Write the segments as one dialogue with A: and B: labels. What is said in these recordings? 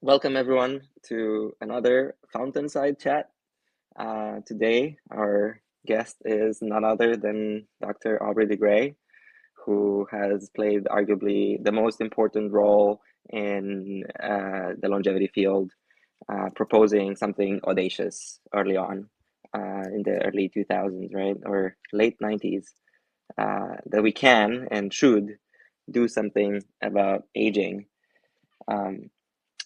A: Welcome everyone to another FountainSide chat. Today, our guest is none other than Dr. Aubrey de Grey, who has played arguably the most important role in the longevity field, proposing something audacious early on in the early 2000s, right? Or late 90s, that we can and should do something about aging.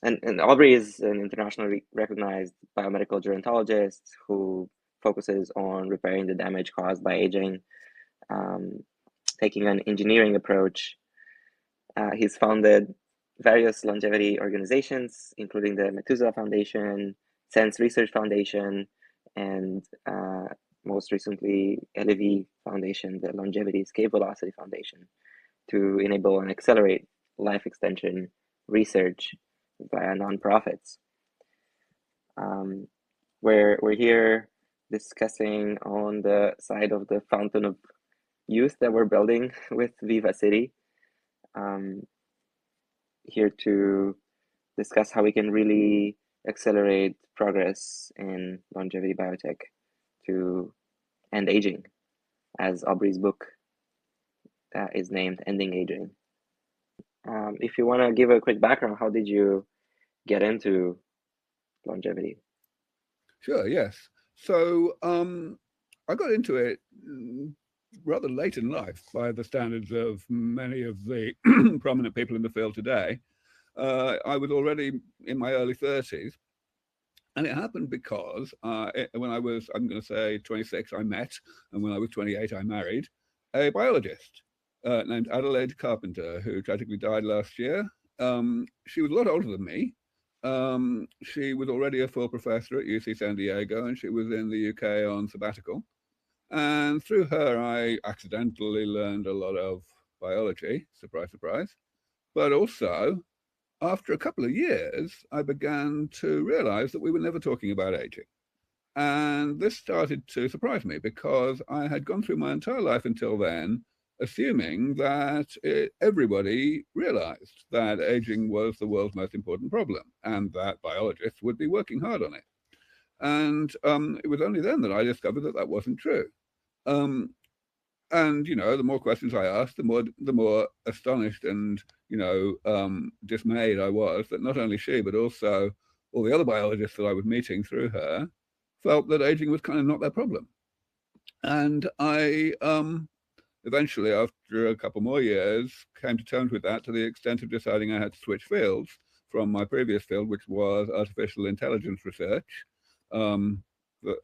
A: And Aubrey is an internationally recognized biomedical gerontologist who focuses on repairing the damage caused by aging, taking an engineering approach. He's founded various longevity organizations, including the Methuselah Foundation, Sense Research Foundation, and most recently, LEV Foundation, the Longevity Escape Velocity Foundation, to enable and accelerate life extension research via nonprofits. We're here discussing on the side of the fountain of youth that we're building with Viva.city. Here to discuss how we can really accelerate progress in longevity biotech to end aging, as Aubrey's book is named Ending Aging. If you want to give a quick background, how did you get into longevity?
B: Sure, yes. So I got into it rather late in life by the standards of many of the prominent people in the field today. I was already in my early 30s. And it happened because when I was, I'm going to say 26, I met, and when I was 28, I married a biologist named Adelaide Carpenter, who tragically died last year. She was a lot older than me. She was already a full professor at UC San Diego, and she was in the UK on sabbatical. And through her, I accidentally learned a lot of biology, surprise, surprise. But also, after a couple of years, I began to realize that we were never talking about aging. And this started to surprise me because I had gone through my entire life until then assuming that everybody realized that aging was the world's most important problem and that biologists would be working hard on it. And it was only then that I discovered that that wasn't true. And the more questions I asked, the more astonished and dismayed I was that not only she but also all the other biologists that I was meeting through her felt that aging was kind of not their problem. And I eventually, after a couple more years, came to terms with that to the extent of deciding I had to switch fields from my previous field, which was artificial intelligence research. The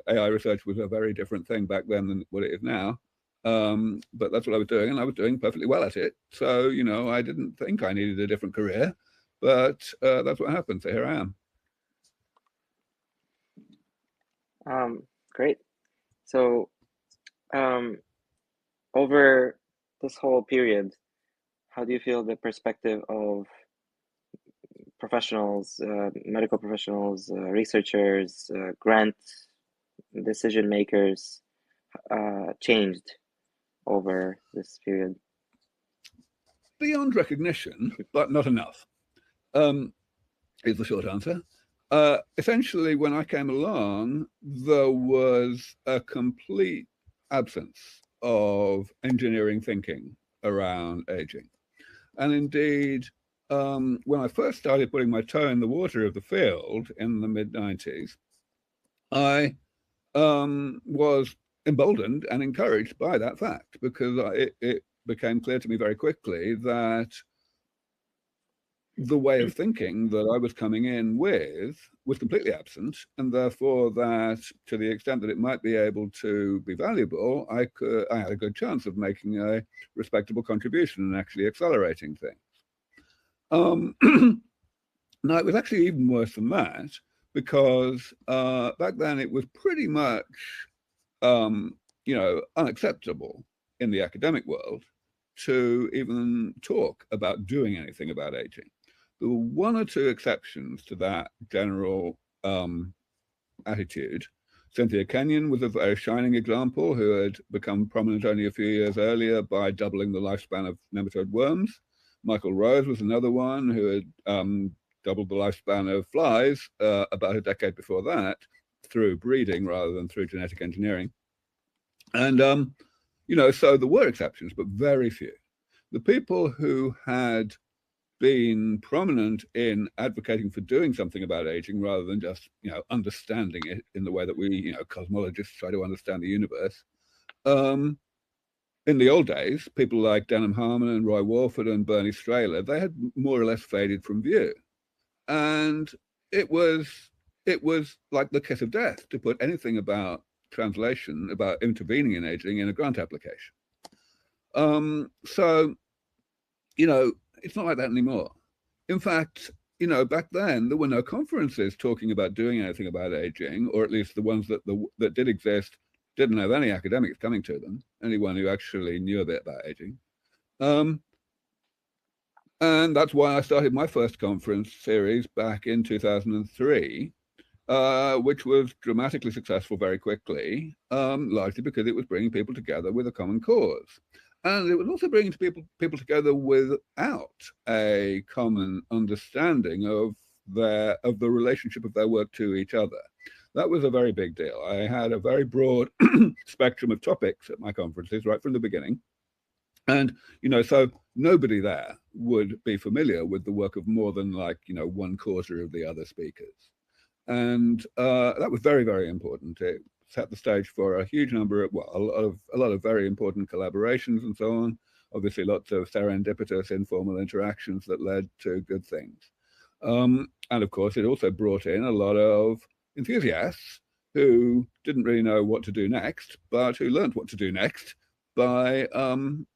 B: AI research was a very different thing back then than what it is now. But that's what I was doing, and I was doing perfectly well at it. So, I didn't think I needed a different career, but that's what happened. So here I
A: am. Great. So, over this whole period, how do you feel the perspective of professionals, medical professionals, researchers, grant decision makers changed over this period?
B: Beyond recognition, but not enough, is the short answer. Essentially, when I came along, there was a complete absence of engineering thinking around aging. And indeed, when I first started putting my toe in the water of the field in the mid-90s, I was emboldened and encouraged by that fact because it became clear to me very quickly that the way of thinking that I was coming in with was completely absent, and therefore that to the extent that it might be able to be valuable, I had a good chance of making a respectable contribution and actually accelerating things. Now, it was actually even worse than that because back then it was pretty much, unacceptable in the academic world to even talk about doing anything about aging. There were one or two exceptions to that general attitude. Cynthia Kenyon was a very shining example who had become prominent only a few years earlier by doubling the lifespan of nematode worms. Michael Rose was another one who had doubled the lifespan of flies about a decade before that through breeding rather than through genetic engineering. And, so there were exceptions, but very few. The people who had been prominent in advocating for doing something about aging rather than just, understanding it in the way that we, cosmologists try to understand the universe. In the old days, people like Denham Harmon and Roy Warford and Bernie Strehler, they had more or less faded from view. And it was like the kiss of death to put anything about translation, about intervening in aging in a grant application. So, it's not like that anymore. In fact, back then there were no conferences talking about doing anything about aging, or at least the ones that did exist didn't have any academics coming to them, anyone who actually knew a bit about aging. And that's why I started my first conference series back in 2003, which was dramatically successful very quickly, largely because it was bringing people together with a common cause. And it was also bringing people together without a common understanding of the relationship of their work to each other. That was a very big deal. I had a very broad spectrum of topics at my conferences right from the beginning. And, so nobody there would be familiar with the work of more than one quarter of the other speakers. And that was very, very important. It set the stage for a huge number of, a lot of very important collaborations and so on. Obviously, lots of serendipitous informal interactions that led to good things. And of course, it also brought in a lot of enthusiasts who didn't really know what to do next, but who learned what to do next by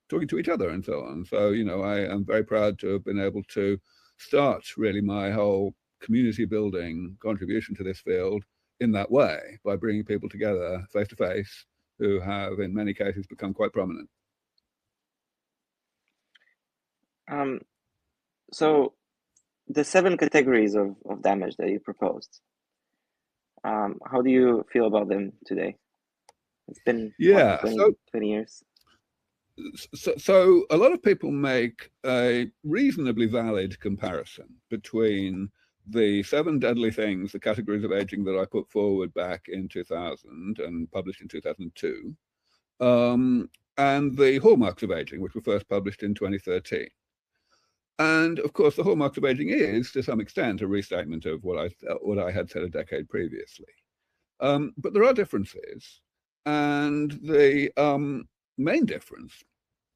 B: talking to each other and so on. So, I am very proud to have been able to start really my whole community building contribution to this field in that way, by bringing people together face to face who have in many cases become quite prominent.
A: So the 7 categories of damage that you proposed, how do you feel about them today? It's been 20 years.
B: So a lot of people make a reasonably valid comparison between the 7 deadly things, the categories of aging that I put forward back in 2000 and published in 2002, and the hallmarks of aging, which were first published in 2013. And of course, the hallmarks of aging is, to some extent, a restatement of what I had said a decade previously. But there are differences, and the main difference,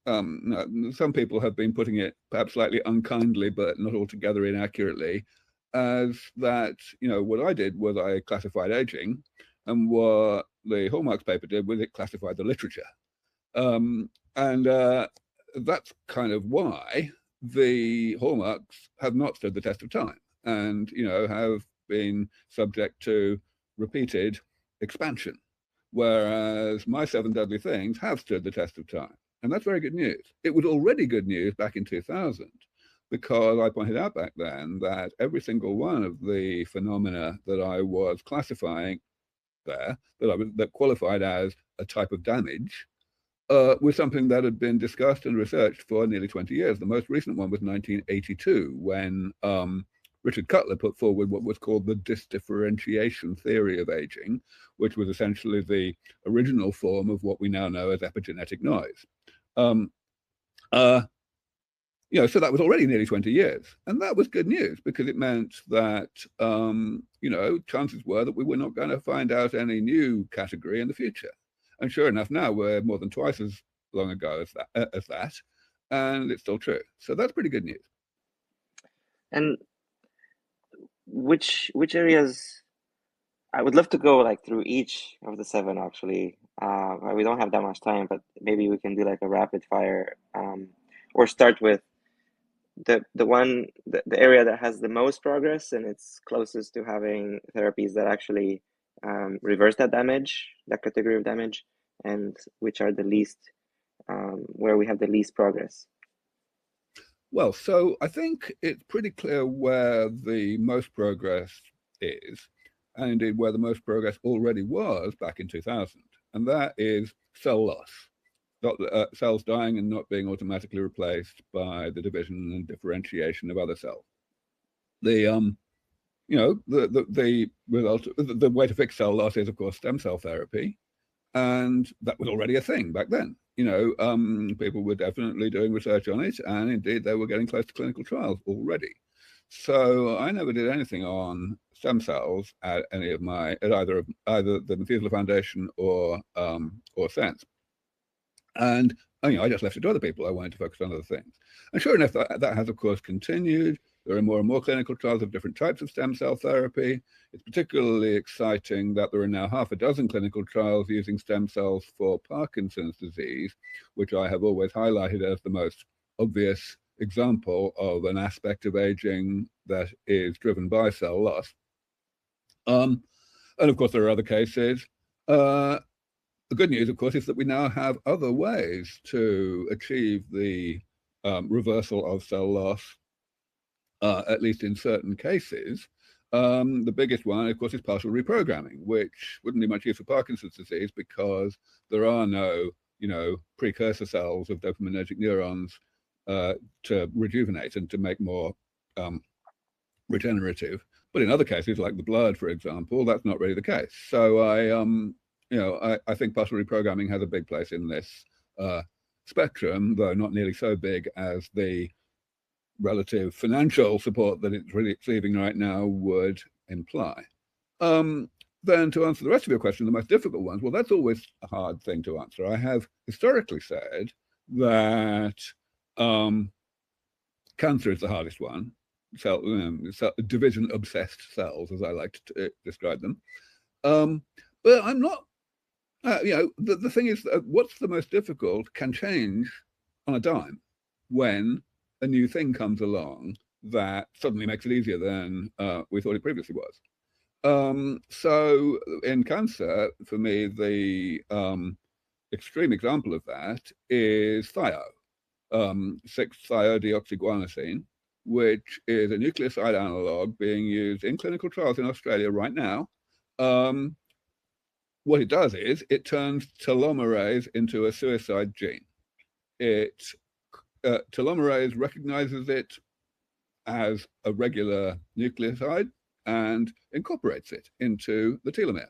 B: some people have been putting it perhaps slightly unkindly, but not altogether inaccurately, as that, what I did was I classified aging, and what the hallmarks paper did was it classified the literature. And that's kind of why the hallmarks have not stood the test of time and, have been subject to repeated expansion, whereas my 7 deadly things have stood the test of time. And that's very good news. It was already good news back in 2000, because I pointed out back then that every single one of the phenomena that I was classifying there, that qualified as a type of damage, was something that had been discussed and researched for nearly 20 years. The most recent one was 1982, when Richard Cutler put forward what was called the disdifferentiation theory of aging, which was essentially the original form of what we now know as epigenetic noise. So that was already nearly 20 years. And that was good news, because it meant that, chances were that we were not going to find out any new category in the future. And sure enough, now we're more than twice as long ago as that, and it's still true. So that's pretty good news.
A: And which areas? I would love to go through each of the 7 actually. We don't have that much time, but maybe we can do a rapid fire, or start with the area that has the most progress and it's closest to having therapies that actually reverse that damage, that category of damage, and which are the least, where we have the least progress.
B: Well, so I think it's pretty clear where the most progress is, and indeed where the most progress already was back in 2000, and that is cell loss. Cells dying and not being automatically replaced by the division and differentiation of other cells. the the result, the way to fix cell loss is, of course, stem cell therapy, and that was already a thing back then. People were definitely doing research on it, and indeed they were getting close to clinical trials already. So I never did anything on stem cells at any of my at either the Methuselah Foundation or Sense, and I just left it to other people. I wanted to focus on other things, and sure enough, that has of course continued. There are more and more clinical trials of different types of stem cell therapy. It's particularly exciting that there are now half a dozen clinical trials using stem cells for Parkinson's disease, which I have always highlighted as the most obvious example of an aspect of aging that is driven by cell loss. And of course, there are other cases. The good news, of course, is that we now have other ways to achieve the reversal of cell loss, at least in certain cases. The biggest one, of course, is partial reprogramming, which wouldn't be much use for Parkinson's disease because there are no, precursor cells of dopaminergic neurons to rejuvenate and to make more regenerative. But in other cases, like the blood, for example, that's not really the case. So I think partial reprogramming has a big place in this spectrum, though not nearly so big as the relative financial support that it's really receiving right now would imply. Then to answer the rest of your question, the most difficult ones, well, that's always a hard thing to answer. I have historically said that cancer is the hardest one, division-obsessed cells, as I like to describe them. But I'm not, the thing is, what's the most difficult can change on a dime when a new thing comes along that suddenly makes it easier than we thought it previously was. So in cancer, for me, the extreme example of that is thio, 6-thiodeoxyguanosine, which is a nucleoside analog being used in clinical trials in Australia right now. What it does is it turns telomerase into a suicide gene. Telomerase recognizes it as a regular nucleoside and incorporates it into the telomere.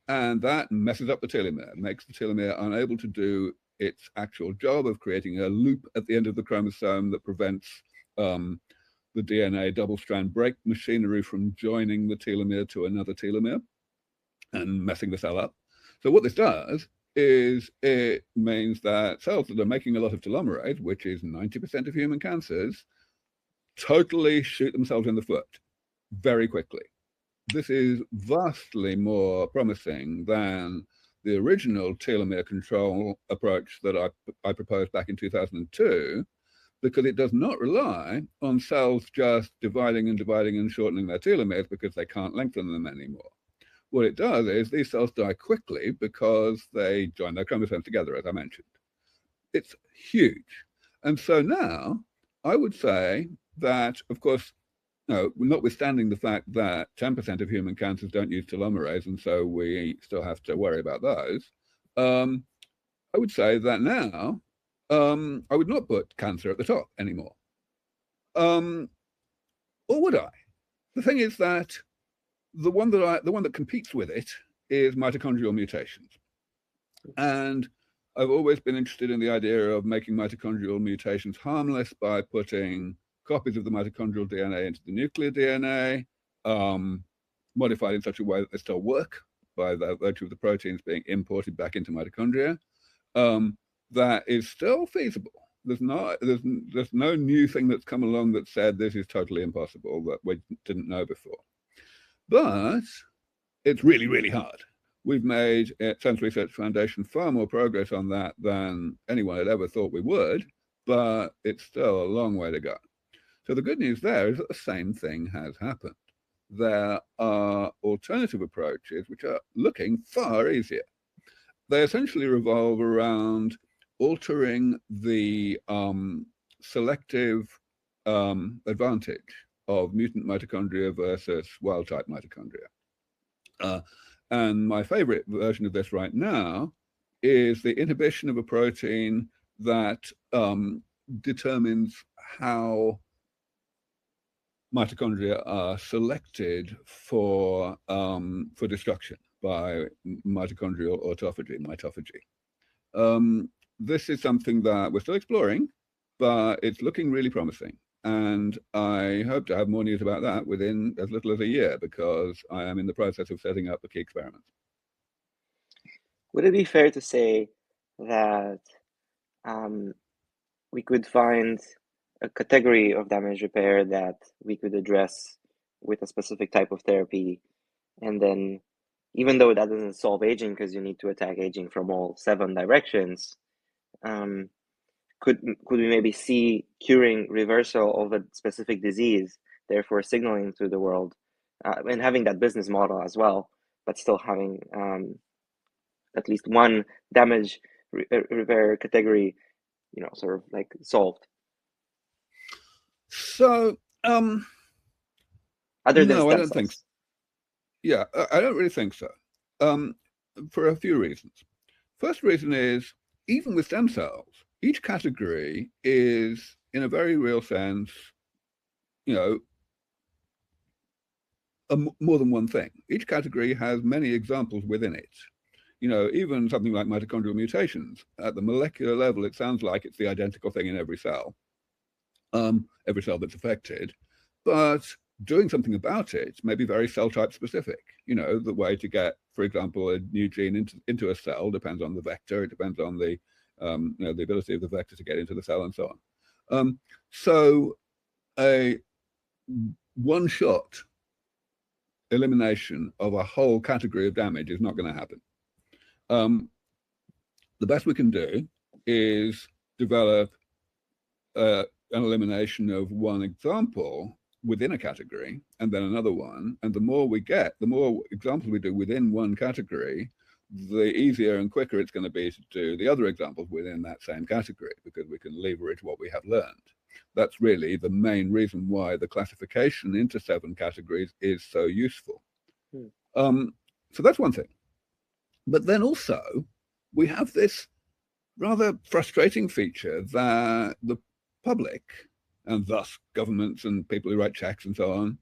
B: And that messes up the telomere, makes the telomere unable to do its actual job of creating a loop at the end of the chromosome that prevents the DNA double-strand break machinery from joining the telomere to another telomere and messing the cell up. So what this does is it means that cells that are making a lot of telomerase, which is 90% of human cancers, totally shoot themselves in the foot very quickly. This is vastly more promising than the original telomere control approach that I proposed back in 2002, because it does not rely on cells just dividing and shortening their telomeres because they can't lengthen them anymore. What it does is these cells die quickly because they join their chromosomes together, as I mentioned. It's huge. And so now I would say that, of course, notwithstanding the fact that 10% of human cancers don't use telomerase, and so we still have to worry about those, I would say that now I would not put cancer at the top anymore. Or would I? The thing is that the one that competes with it is mitochondrial mutations. And I've always been interested in the idea of making mitochondrial mutations harmless by putting copies of the mitochondrial DNA into the nuclear DNA, modified in such a way that they still work by the virtue of the proteins being imported back into mitochondria. That is still feasible. There's no new thing that's come along that said this is totally impossible that we didn't know before. But it's really, really hard. We've made at Sense Research Foundation far more progress on that than anyone had ever thought we would, but it's still a long way to go. So the good news there is that the same thing has happened. There are alternative approaches which are looking far easier. They essentially revolve around altering the selective advantage of mutant mitochondria versus wild-type mitochondria. And my favorite version of this right now is the inhibition of a protein that determines how mitochondria are selected for destruction by mitochondrial mitophagy. This is something that we're still exploring, but it's looking really promising. And I hope to have more news about that within as little as a year, because I am in the process of setting up the key experiments.
A: Would it be fair to say that we could find a category of damage repair that we could address with a specific type of therapy, and then even though that doesn't solve aging because you need to attack aging from all 7 directions, could we maybe see curing reversal of a specific disease, therefore signaling to the world, and having that business model as well, but still having at least one damage repair category, sort of like solved?
B: So,
A: other than
B: no, I
A: stem
B: don't think so.
A: cells.
B: Yeah, I don't really think so, for a few reasons. First reason is, even with stem cells, each category is, in a very real sense, more than one thing. Each category has many examples within it. Even something like mitochondrial mutations, at the molecular level, it sounds like it's the identical thing in every cell that's affected. But doing something about it may be very cell type specific. The way to get, for example, a new gene into a cell depends on the vector. It depends on the ability of the vector to get into the cell and so on. So a one-shot elimination of a whole category of damage is not going to happen. The best we can do is develop an elimination of one example within a category, and then another one. And the more we get, the more examples we do within one category, the easier and quicker it's going to be to do the other examples within that same category, because we can leverage what we have learned. That's really the main reason why the classification into 7 categories is so useful. So that's one thing. But then also, we have this rather frustrating feature that the public, and thus governments and people who write checks and so on,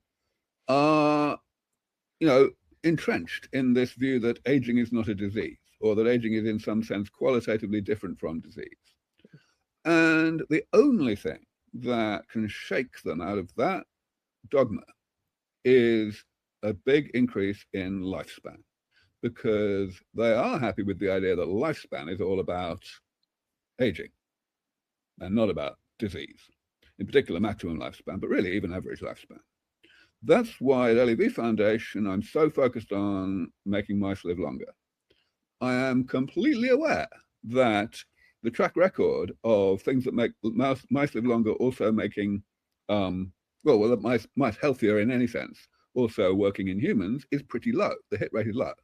B: are, entrenched in this view that aging is not a disease, or that aging is in some sense qualitatively different from disease. And the only thing that can shake them out of that dogma is a big increase in lifespan, because they are happy with the idea that lifespan is all about aging and not about disease, in particular maximum lifespan, but really even average lifespan. That's why at LEV Foundation, I'm so focused on making mice live longer. I am completely aware that the track record of things that make mice live longer also making, mice healthier in any sense, also working in humans, is pretty low. The hit rate is low.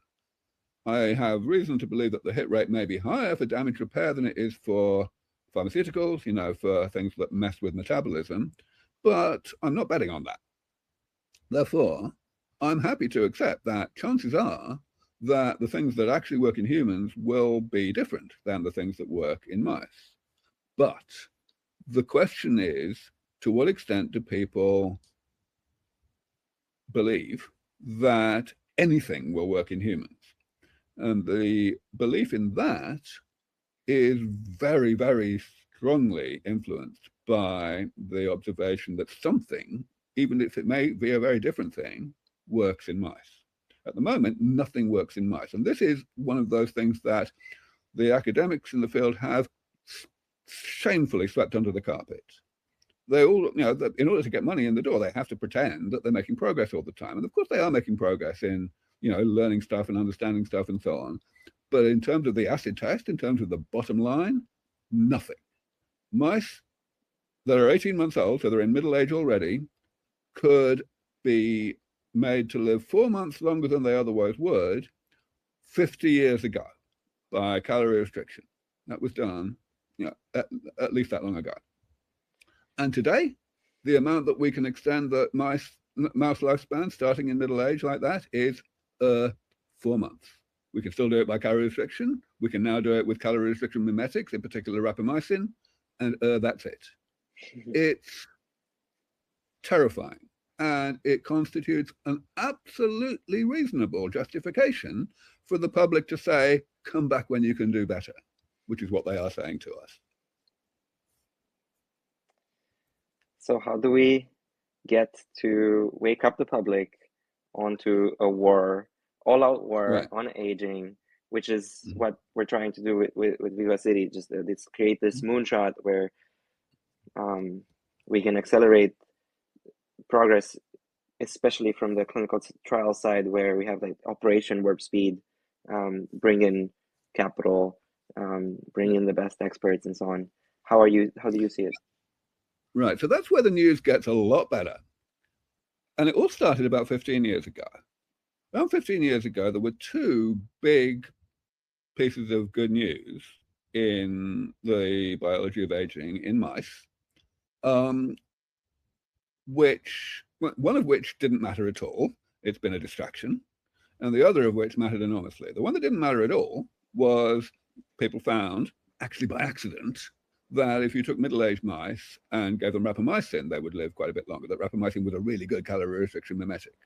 B: I have reason to believe that the hit rate may be higher for damage repair than it is for pharmaceuticals, for things that mess with metabolism, but I'm not betting on that. Therefore, I'm happy to accept that chances are that the things that actually work in humans will be different than the things that work in mice. But the question is, to what extent do people believe that anything will work in humans? And the belief in that is very, very strongly influenced by the observation that something, even if it may be a very different thing, works in mice. At the moment, nothing works in mice. And this is one of those things that the academics in the field have shamefully swept under the carpet. They all, in order to get money in the door, they have to pretend that they're making progress all the time. And of course, they are making progress in, learning stuff and understanding stuff and so on. But in terms of the acid test, in terms of the bottom line, nothing. Mice that are 18 months old, so they're in middle age already, could be made to live 4 months longer than they otherwise would 50 years ago by calorie restriction. That was done, at least that long ago. And today, the amount that we can extend the mouse lifespan starting in middle age like that is 4 months. We can still do it by calorie restriction. We can now do it with calorie restriction mimetics, in particular rapamycin, and that's it. It's terrifying And it constitutes an absolutely reasonable justification for the public to say, come back when you can do better, which is what they are saying to us.
A: So how do we get to wake up the public onto a war, all-out war on aging, which is what we're trying to do with Viva.city, just let's create this moonshot where we can accelerate progress, especially from the clinical trial side, where we have like Operation Warp Speed, bring in capital, bring in the best experts and so on. How do you see it?
B: Right, so that's where the news gets a lot better. And it all started about 15 years ago. About 15 years ago, there were two big pieces of good news in the biology of aging in mice, one of which didn't matter at all. It's been a distraction. And the other of which mattered enormously. The one that didn't matter at all was people found, actually by accident, that if you took middle-aged mice and gave them rapamycin, they would live quite a bit longer. That rapamycin was a really good calorie restriction mimetic.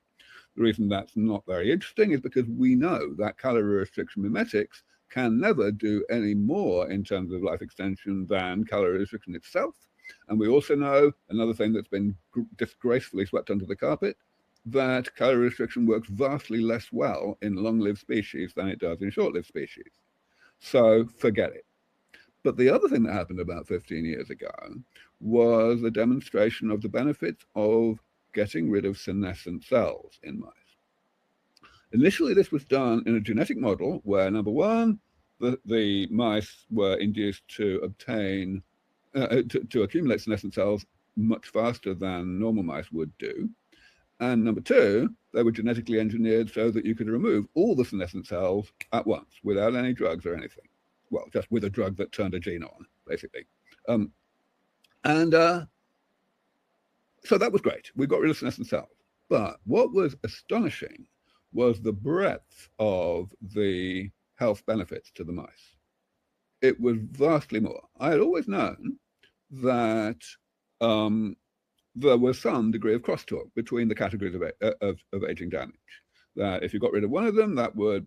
B: The reason that's not very interesting is because we know that calorie restriction mimetics can never do any more in terms of life extension than calorie restriction itself. And we also know another thing that's been disgracefully swept under the carpet, that calorie restriction works vastly less well in long-lived species than it does in short-lived species. So forget it. But the other thing that happened about 15 years ago was a demonstration of the benefits of getting rid of senescent cells in mice. Initially, this was done in a genetic model where, number one, the mice were induced to obtain, to accumulate senescent cells much faster than normal mice would do. And number two, they were genetically engineered so that you could remove all the senescent cells at once without any drugs or anything. Well, just with a drug that turned a gene on, basically. So that was great. We got rid of senescent cells. But what was astonishing was the breadth of the health benefits to the mice. It was vastly more. I had always known that there was some degree of crosstalk between the categories of aging damage. That if you got rid of one of them, that would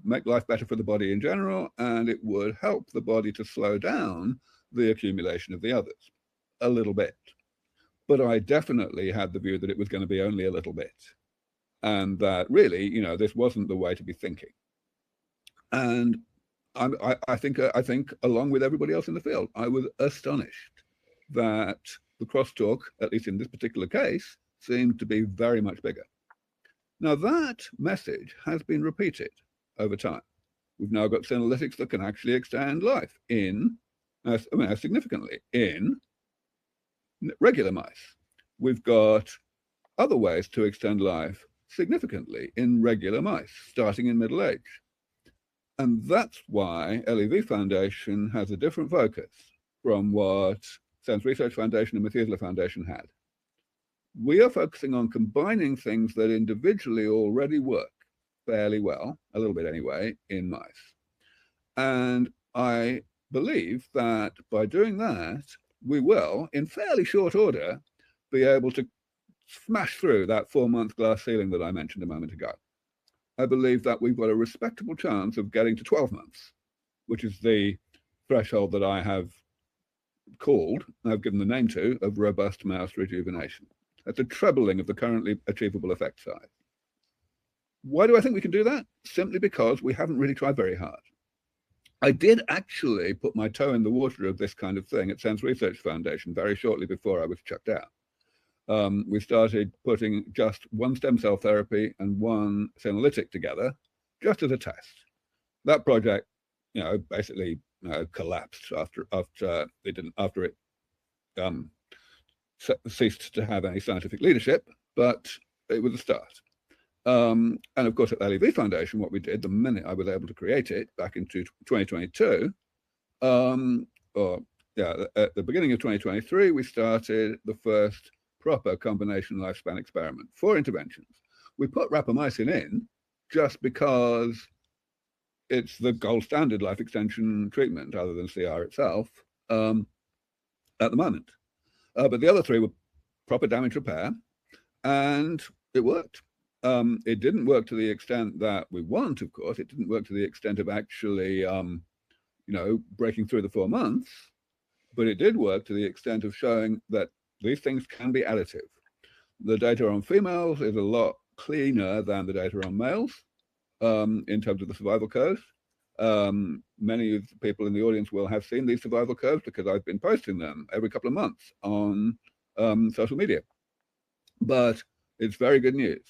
B: make life better for the body in general, and it would help the body to slow down the accumulation of the others a little bit. But I definitely had the view that it was going to be only a little bit, and that really, this wasn't the way to be thinking. And I think along with everybody else in the field, I was astonished that the crosstalk, at least in this particular case, seemed to be very much bigger. Now that message has been repeated over time. We've now got senolytics that can actually extend life significantly in regular mice. We've got other ways to extend life significantly in regular mice, starting in middle age. And that's why LEV Foundation has a different focus from what Sense Research Foundation and Methuselah Foundation had. We are focusing on combining things that individually already work fairly well, a little bit anyway, in mice. And I believe that by doing that, we will, in fairly short order, be able to smash through that 4-month glass ceiling that I mentioned a moment ago. I believe that we've got a respectable chance of getting to 12 months, which is the threshold that I have called, I've given the name to, of robust mouse rejuvenation. That's a trebling of the currently achievable effect size. Why do I think we can do that? Simply because we haven't really tried very hard. I did actually put my toe in the water of this kind of thing at Sense Research Foundation very shortly before I was chucked out. We started putting just one stem cell therapy and one senolytic together, just as a test. That project, basically collapsed after it ceased to have any scientific leadership, but it was a start. And of course, at the LEV Foundation, what we did the minute I was able to create it back into 2022, at the beginning of 2023, we started the first proper combination lifespan experiment, 4 interventions. We put rapamycin in just because it's the gold standard life extension treatment, other than CR itself, at the moment. But the other 3 were proper damage repair and it worked. It didn't work to the extent that we want, of course. It didn't work to the extent of actually, breaking through the 4 months, but it did work to the extent of showing that these things can be additive. The data on females is a lot cleaner than the data on males in terms of the survival curves. Many of the people in the audience will have seen these survival curves because I've been posting them every couple of months on social media. But it's very good news.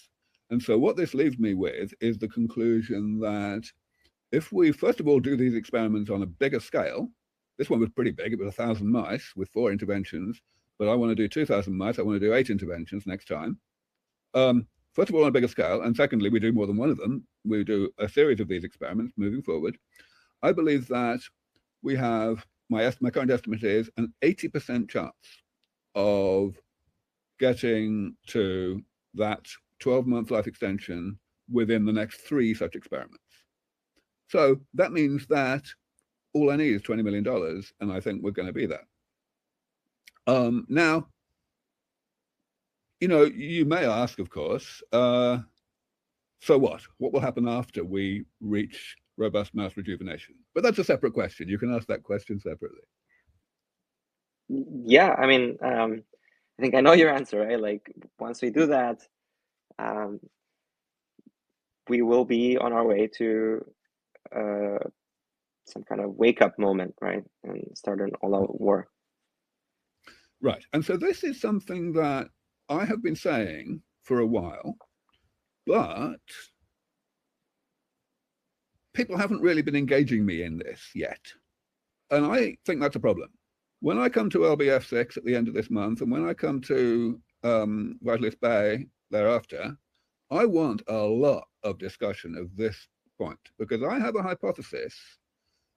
B: And so what this leaves me with is the conclusion that if we, first of all, do these experiments on a bigger scale, this one was pretty big, it was 1,000 mice with 4 interventions, but I want to do 2,000 mice, I want to do 8 interventions next time. First of all, on a bigger scale, and secondly, we do more than one of them. We do a series of these experiments moving forward. I believe that we have, my current estimate is an 80% chance of getting to that 12-month life extension within the next 3 such experiments. So that means that all I need is $20 million, and I think we're going to be there. Now, you may ask, of course, so what? What will happen after we reach robust mouse rejuvenation? But that's a separate question. You can ask that question separately.
A: Yeah, I mean, I think I know your answer, right? Like, once we do that, we will be on our way to some kind of wake-up moment, right? And start an all-out war.
B: Right. And so this is something that I have been saying for a while, but people haven't really been engaging me in this yet. And I think that's a problem. When I come to LBF6 at the end of this month, and when I come to Vitalist Bay thereafter, I want a lot of discussion of this point, because I have a hypothesis,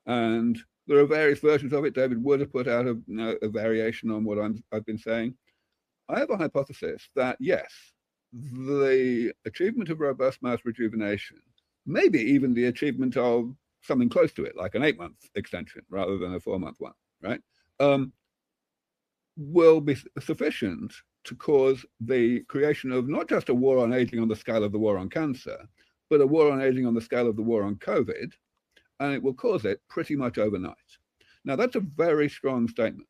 B: and there are various versions of it. David Wood have put out a variation on what I've been saying. I have a hypothesis that, yes, the achievement of robust mouse rejuvenation, maybe even the achievement of something close to it, like an 8-month extension rather than a 4-month one, right, will be sufficient to cause the creation of not just a war on aging on the scale of the war on cancer, but a war on aging on the scale of the war on COVID, and it will cause it pretty much overnight. Now, that's a very strong statement.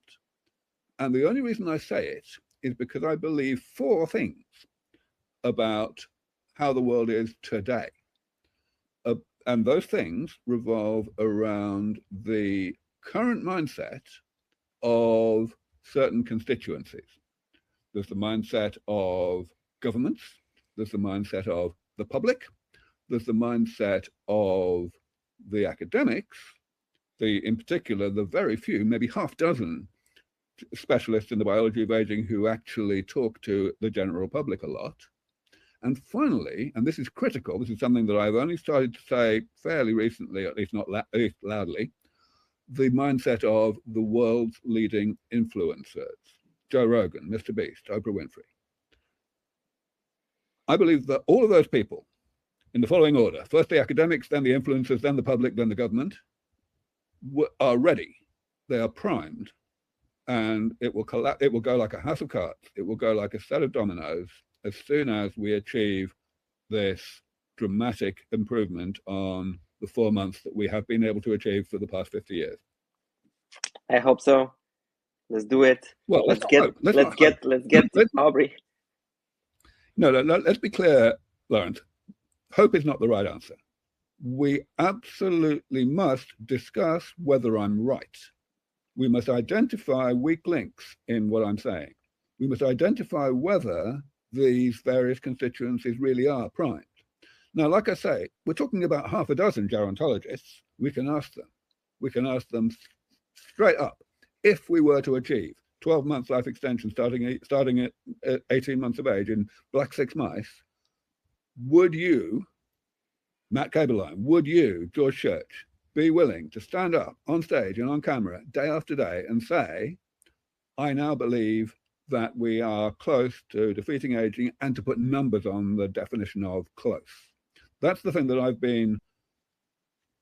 B: And the only reason I say it is because I believe 4 things about how the world is today. And those things revolve around the current mindset of certain constituencies. There's the mindset of governments, there's the mindset of the public, there's the mindset of the academics, in particular, the very few, maybe half dozen specialists in the biology of aging who actually talk to the general public a lot. And finally, and this is critical, this is something that I've only started to say fairly recently, at least not at least loudly, the mindset of the world's leading influencers. Joe Rogan, Mr. Beast, Oprah Winfrey. I believe that all of those people, in the following order, first the academics, then the influencers, then the public, then the government, are ready. They are primed, and it will go like a house of cards. It will go like a set of dominoes as soon as we achieve this dramatic improvement on the 4 months that we have been able to achieve for the past 50 years.
A: I hope so. Let's do it.
B: Well,
A: let's get Aubrey.
B: No, let's be clear, Laurence. Hope is not the right answer. We absolutely must discuss whether I'm right. We must identify weak links in what I'm saying. We must identify whether these various constituencies really are primed. Now, like I say, we're talking about half a dozen gerontologists. We can ask them. We can ask them straight up, if we were to achieve 12 months life extension starting at 18 months of age in black 6 mice, would you, Matt Kaberlein, would you, George Church, be willing to stand up on stage and on camera day after day and say, I now believe that we are close to defeating aging, and to put numbers on the definition of close? That's the thing that I've been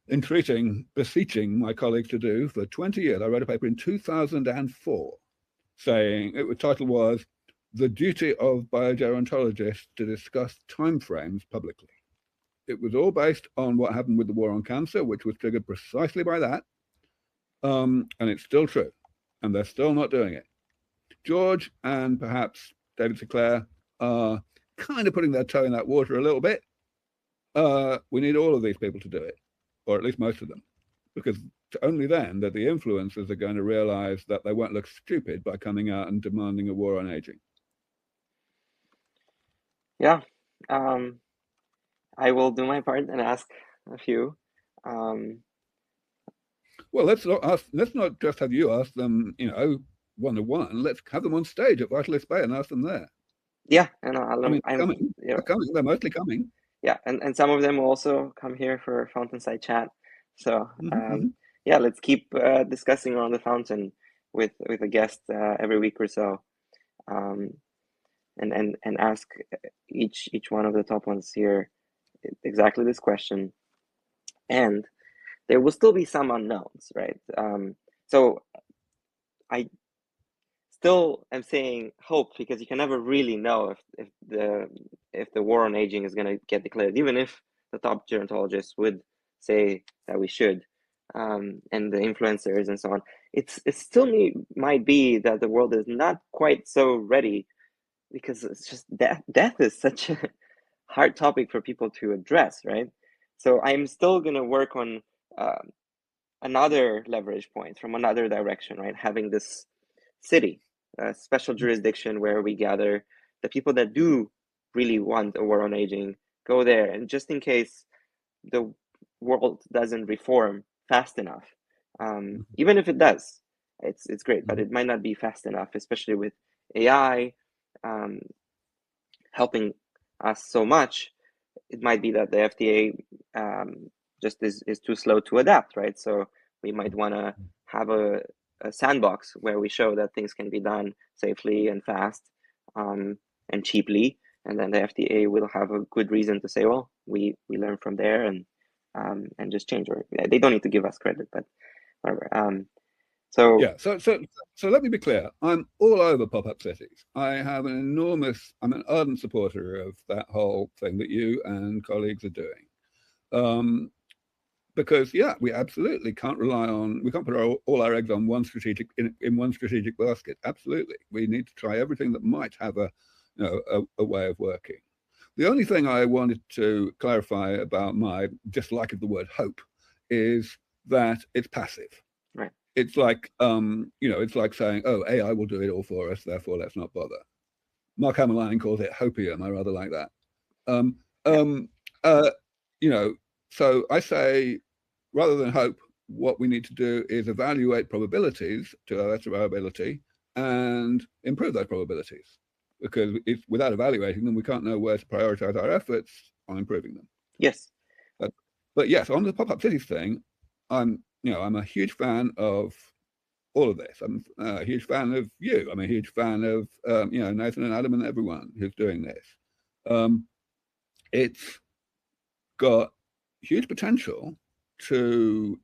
B: beseeching my colleagues to do for 20 years. I wrote a paper in 2004 saying, the title was, the duty of biogerontologists to discuss timeframes publicly. It was all based on what happened with the war on cancer, which was triggered precisely by that. And it's still true. And they're still not doing it. George and perhaps David Sinclair are kind of putting their toe in that water a little bit. We need all of these people to do it, or at least most of them, because only then that the influencers are going to realize that they won't look stupid by coming out and demanding a war on aging.
A: Yeah. I will do my part and ask a few.
B: Well, let's not just have you ask them, one-to-one. Let's have them on stage at Vitalist Bay and ask them there.
A: Yeah, and
B: they're coming. They're mostly coming.
A: Yeah, and some of them will also come here for FountainSide chat. So yeah, let's keep discussing around the fountain with a guest every week or so, and ask each one of the top ones here exactly this question. And there will still be some unknowns, right? So I still am saying hope, because you can never really know if the war on aging is going to get declared, even if the top gerontologists would say that we should, and the influencers and so on. It still might be that the world is not quite so ready, because it's just death is such a hard topic for people to address, right? So I'm still going to work on another leverage point from another direction, right? Having this city, a special jurisdiction where we gather the people that do really want a war on aging, go there. And just in case the world doesn't reform fast enough, even if it does, it's great, but it might not be fast enough, especially with AI helping us so much. It might be that the FDA just is too slow to adapt, right? So we might want to have a sandbox where we show that things can be done safely and fast and cheaply, and then the FDA will have a good reason to say, well, we learn from there and just change. Or they don't need to give us credit, but whatever. So
B: yeah, so let me be clear. I'm all over pop-up cities. I'm an ardent supporter of that whole thing that you and colleagues are doing. Because we absolutely can't we can't put all our eggs on one strategic in one strategic basket. Absolutely, we need to try everything that might have a way of working. The only thing I wanted to clarify about my dislike of the word hope is that it's passive.
A: Right.
B: It's like it's like saying, oh, AI will do it all for us, therefore let's not bother. Mark Hammerline calls it hopium. I rather like that. So I say, rather than hope, what we need to do is evaluate probabilities to the best of our ability and improve those probabilities. Because without evaluating them, we can't know where to prioritize our efforts on improving them.
A: Yes.
B: But yes, on the pop-up cities thing, I'm a huge fan of all of this. I'm a huge fan of you. I'm a huge fan of Nathan and Adam and everyone who's doing this. It's got huge potential to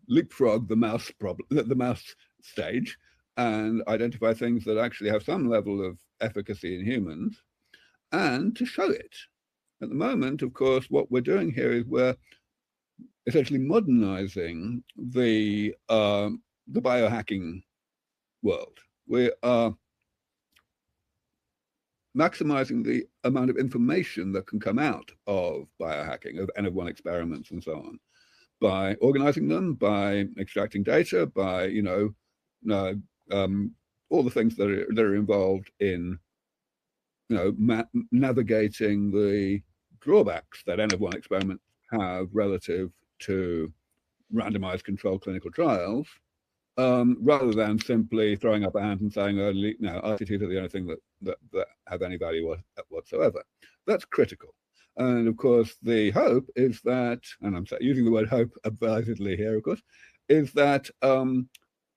B: leapfrog the mouse stage and identify things that actually have some level of efficacy in humans, and to show it. At the moment, of course, what we're doing here is we're essentially modernizing the biohacking world. We are maximizing the amount of information that can come out of biohacking, of N-of-1 experiments and so on, by organizing them, by extracting data, by all the things that are involved in navigating the drawbacks that N-of-1 experiments have relative to randomized controlled clinical trials, rather than simply throwing up a hand and saying, RCTs are the only thing that have any value whatsoever. That's critical. And of course, the hope is that, and I'm using the word hope advisedly here, of course, is that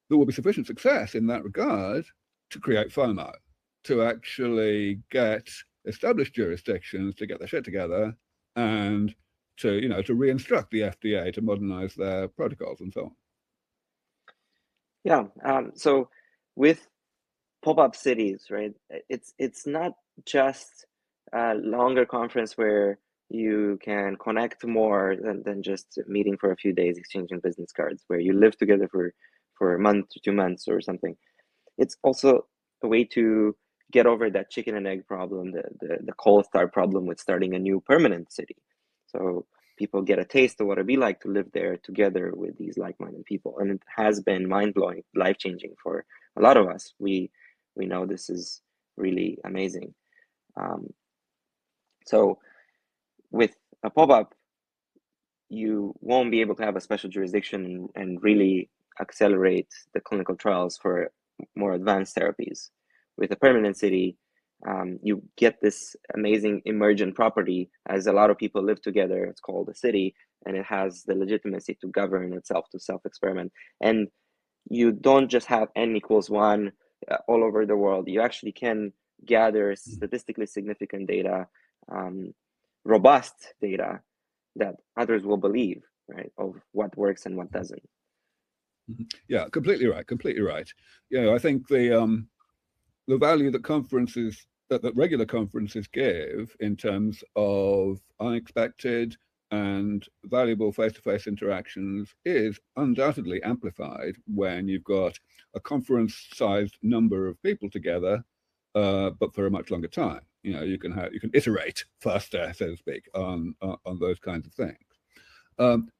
B: there will be sufficient success in that regard to create FOMO, to actually get established jurisdictions to get their shit together and to re-instruct the FDA to modernize their protocols and so on.
A: Yeah. So with pop-up cities, right? It's not just a longer conference where you can connect more than just meeting for a few days, exchanging business cards, where you live together for a month or 2 months or something. It's also a way to get over that chicken and egg problem, the cold start problem with starting a new permanent city. So people get a taste of what it'd be like to live there together with these like-minded people. And it has been mind-blowing, life-changing for a lot of us. We know this is really amazing. So with a pop-up, you won't be able to have a special jurisdiction and really accelerate the clinical trials for more advanced therapies. With a permanent city, you get this amazing emergent property as a lot of people live together. It's called a city, and it has the legitimacy to govern itself, to self-experiment. And you don't just have n equals 1 all over the world. You actually can gather statistically significant data, robust data that others will believe, right, of what works and what doesn't.
B: Yeah, completely right. I think the value that conferences, that regular conferences give in terms of unexpected and valuable face-to-face interactions is undoubtedly amplified when you've got a conference-sized number of people together, but for a much longer time. You can iterate faster, so to speak, on those kinds of things.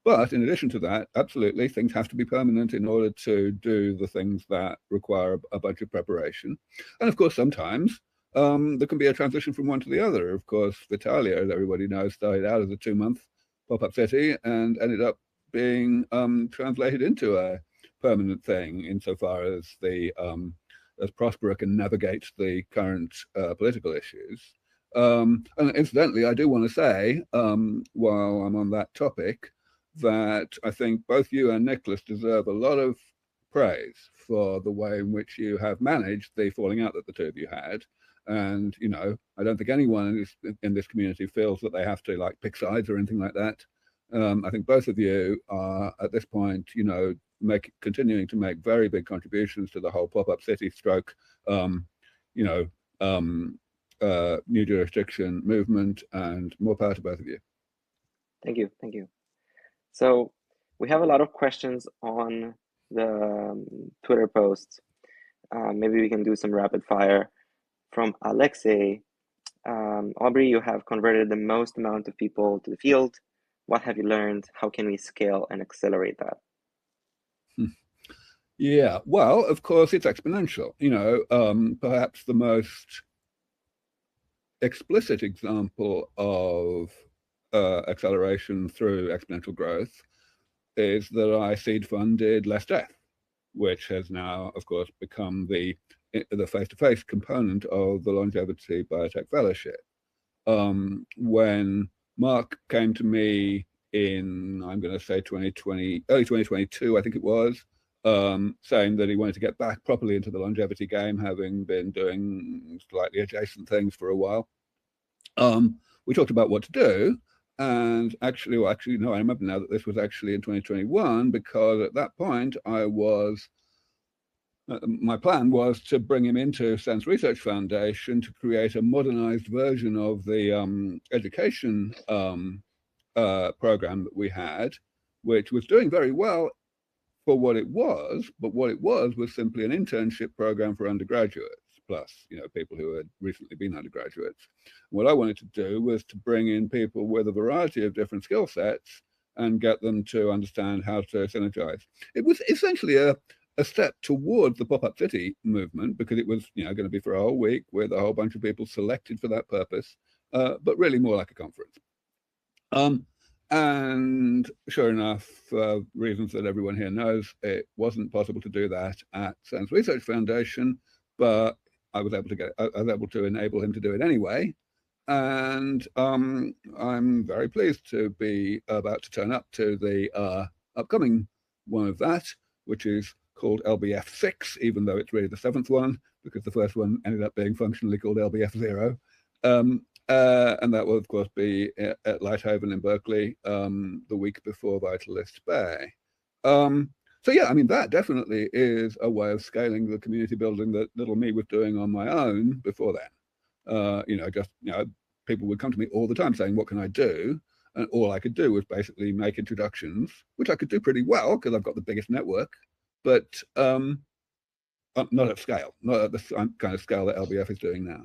B: But in addition to that, absolutely, things have to be permanent in order to do the things that require a bunch of preparation. And of course, sometimes there can be a transition from one to the other. Of course, Vitalia, as everybody knows, started out as a 2-month pop-up city and ended up being translated into a permanent thing insofar as as Prospera can navigate the current political issues. And incidentally, I do want to say, while I'm on that topic, that I think both you and Nicholas deserve a lot of praise for the way in which you have managed the falling out that the two of you had. And, I don't think anyone in this community feels that they have to pick sides or anything like that. I think both of you are at this point, continuing to make very big contributions to the whole pop-up city stroke, new jurisdiction movement, and more power to both of you.
A: Thank you. So we have a lot of questions on the Twitter post. Maybe we can do some rapid fire. From Alexei, Aubrey, you have converted the most amount of people to the field. What have you learned? How can we scale and accelerate that?
B: Yeah, well, of course, it's exponential. Perhaps the most explicit example of acceleration through exponential growth is that I seed funded Less Death, which has now, of course, become the face-to-face component of the Longevity Biotech Fellowship. When Mark came to me in, I'm going to say early 2022, I think it was, saying that he wanted to get back properly into the longevity game, having been doing slightly adjacent things for a while. We talked about what to do. And actually, no, I remember now that this was actually in 2021, because at that point my plan was to bring him into Sense Research Foundation to create a modernized version of the education program that we had, which was doing very well for what it was, but what it was simply an internship program for undergraduates, plus, people who had recently been undergraduates. What I wanted to do was to bring in people with a variety of different skill sets and get them to understand how to synergize. It was essentially a step towards the Pop-Up City movement, because it was, going to be for a whole week with a whole bunch of people selected for that purpose, but really more like a conference. And sure enough, for reasons that everyone here knows, it wasn't possible to do that at Sense Research Foundation, but I was able to enable him to do it anyway. And I'm very pleased to be about to turn up to the upcoming one of that, which is called LBF6, even though it's really the 7th one, because the first one ended up being functionally called LBF0. And that will, of course, be at Lighthaven in Berkeley the week before Vitalist Bay. So yeah, I mean, that definitely is a way of scaling the community building that little me was doing on my own before then. Just, people would come to me all the time saying, what can I do? And all I could do was basically make introductions, which I could do pretty well because I've got the biggest network, but not at scale, not at the kind of scale that LBF is doing now.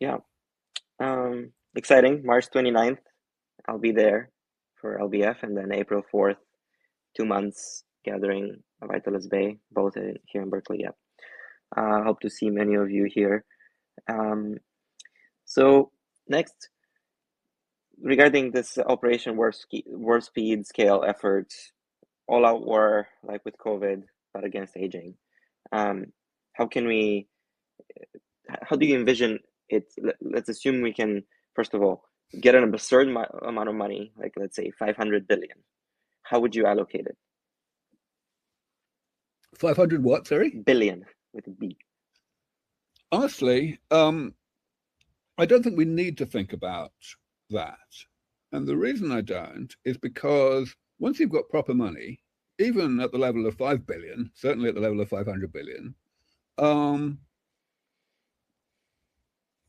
A: Yeah. Exciting. March 29th, I'll be there for LBF, and then April 4th, 2 months gathering of Vitalis Bay, both here in Berkeley. Yeah. Hope to see many of you here. So next, regarding this Operation Warp Speed scale effort, all out war like with COVID, but against aging. How can we? How do you envision it? Let's assume we can, first of all, get an absurd amount of money, like let's say 500 billion. How would you allocate it?
B: 500 what, sorry?
A: Billion with a B.
B: Honestly, I don't think we need to think about that. And the reason I don't is because once you've got proper money, even at the level of 5 billion, certainly at the level of 500 billion,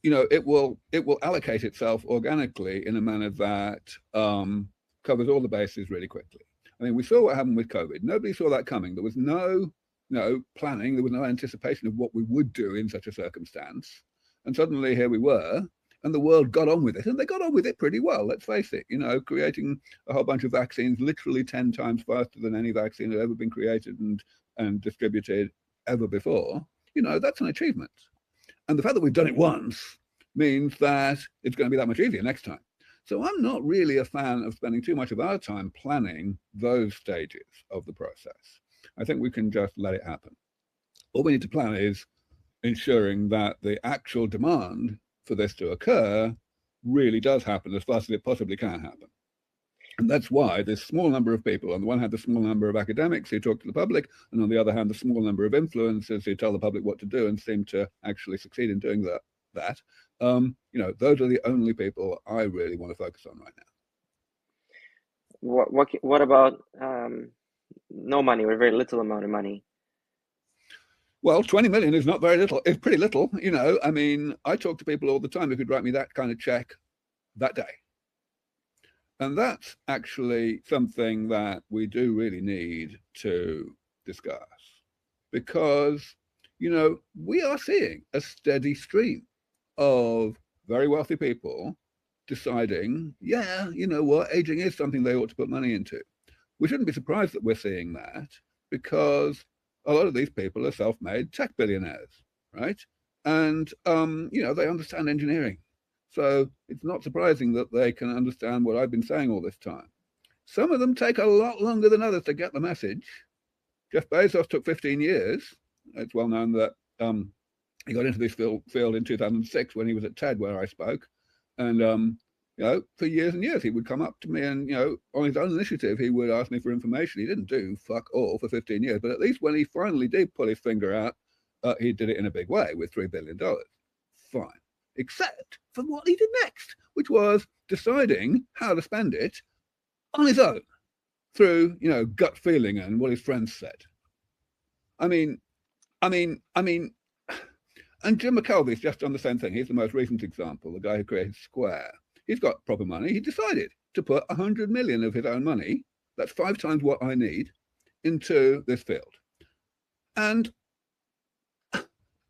B: it will allocate itself organically in a manner that covers all the bases really quickly. I mean, we saw what happened with COVID. Nobody saw that coming. There was no planning. There was no anticipation of what we would do in such a circumstance. And suddenly here we were, and the world got on with it. And they got on with it pretty well, let's face it, creating a whole bunch of vaccines literally 10 times faster than any vaccine had ever been created and distributed ever before. That's an achievement. And the fact that we've done it once means that it's going to be that much easier next time. So I'm not really a fan of spending too much of our time planning those stages of the process. I think we can just let it happen. All we need to plan is ensuring that the actual demand for this to occur really does happen as fast as it possibly can happen. And that's why this small number of people, on the one hand, the small number of academics who talk to the public, and on the other hand, the small number of influencers who tell the public what to do and seem to actually succeed in doing that. Those are the only people I really want to focus on right now.
A: What about no money or very little amount of money?
B: Well, 20 million is not very little. It's pretty little. I mean, I talk to people all the time who could write me that kind of check that day. And that's actually something that we do really need to discuss because, we are seeing a steady stream of very wealthy people deciding, yeah, you know what, aging is something they ought to put money into. We shouldn't be surprised that we're seeing that because a lot of these people are self-made tech billionaires, right? And, they understand engineering. So it's not surprising that they can understand what I've been saying all this time. Some of them take a lot longer than others to get the message. Jeff Bezos took 15 years. It's well known that he got into this field in 2006 when he was at TED, where I spoke. And, for years and years, he would come up to me and, on his own initiative, he would ask me for information. He didn't do fuck all for 15 years, but at least when he finally did pull his finger out, he did it in a big way with $3 billion. Fine. Except for what he did next, which was deciding how to spend it on his own through, gut feeling and what his friends said. I mean, and Jim McKelvey's just done the same thing. He's the most recent example, the guy who created Square. He's got proper money. He decided to put 100 million of his own money, that's 5 times what I need, into this field. And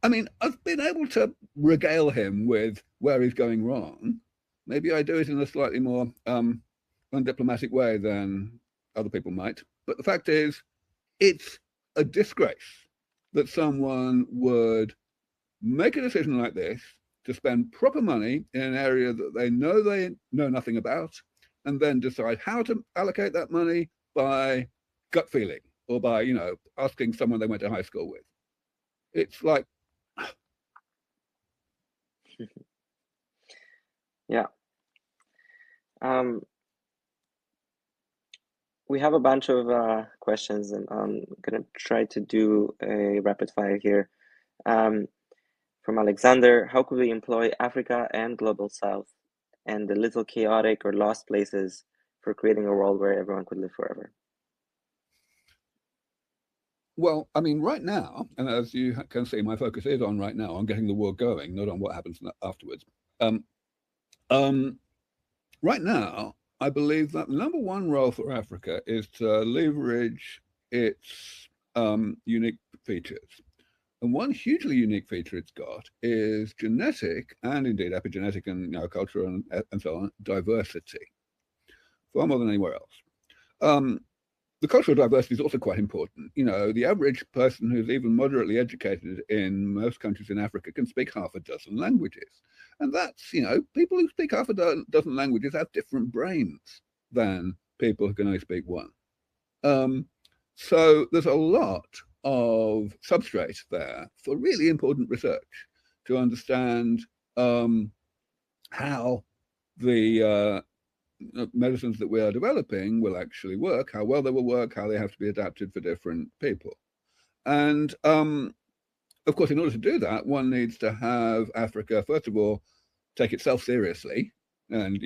B: I mean, I've been able to regale him with where he's going wrong. Maybe I do it in a slightly more undiplomatic way than other people might. But the fact is, it's a disgrace that someone would make a decision like this to spend proper money in an area that they know nothing about, and then decide how to allocate that money by gut feeling or by, asking someone they went to high school with. It's like,
A: Yeah. We have a bunch of questions, and I'm gonna try to do a rapid fire here. From Alexander, how could we employ Africa and Global South and the little chaotic or lost places for creating a world where everyone could live forever?
B: Well, I mean, right now, and as you can see, my focus is on right now, on getting the war going, not on what happens afterwards. Um, um, right now, I believe that the number one role for Africa is to leverage its unique features. And one hugely unique feature it's got is genetic and indeed epigenetic and cultural and so on diversity, far more than anywhere else. Um, the cultural diversity is also quite important. The average person who's even moderately educated in most countries in Africa can speak half a dozen languages. And that's, people who speak half a dozen languages have different brains than people who can only speak one. So there's a lot of substrate there for really important research to understand how the medicines that we are developing will actually work, how well they will work, how they have to be adapted for different people. And of course, in order to do that, one needs to have Africa, first of all, take itself seriously and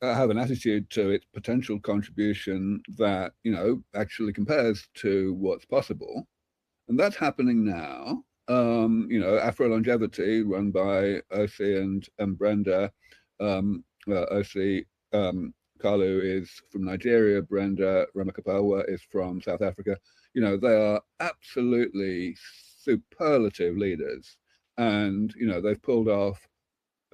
B: have an attitude to its potential contribution that actually compares to what's possible, and that's happening now. Afro Longevity, run by Osi and Brenda. Osi Kalu is from Nigeria. Brenda Ramakapawa is from South Africa. They are absolutely superlative leaders, and they've pulled off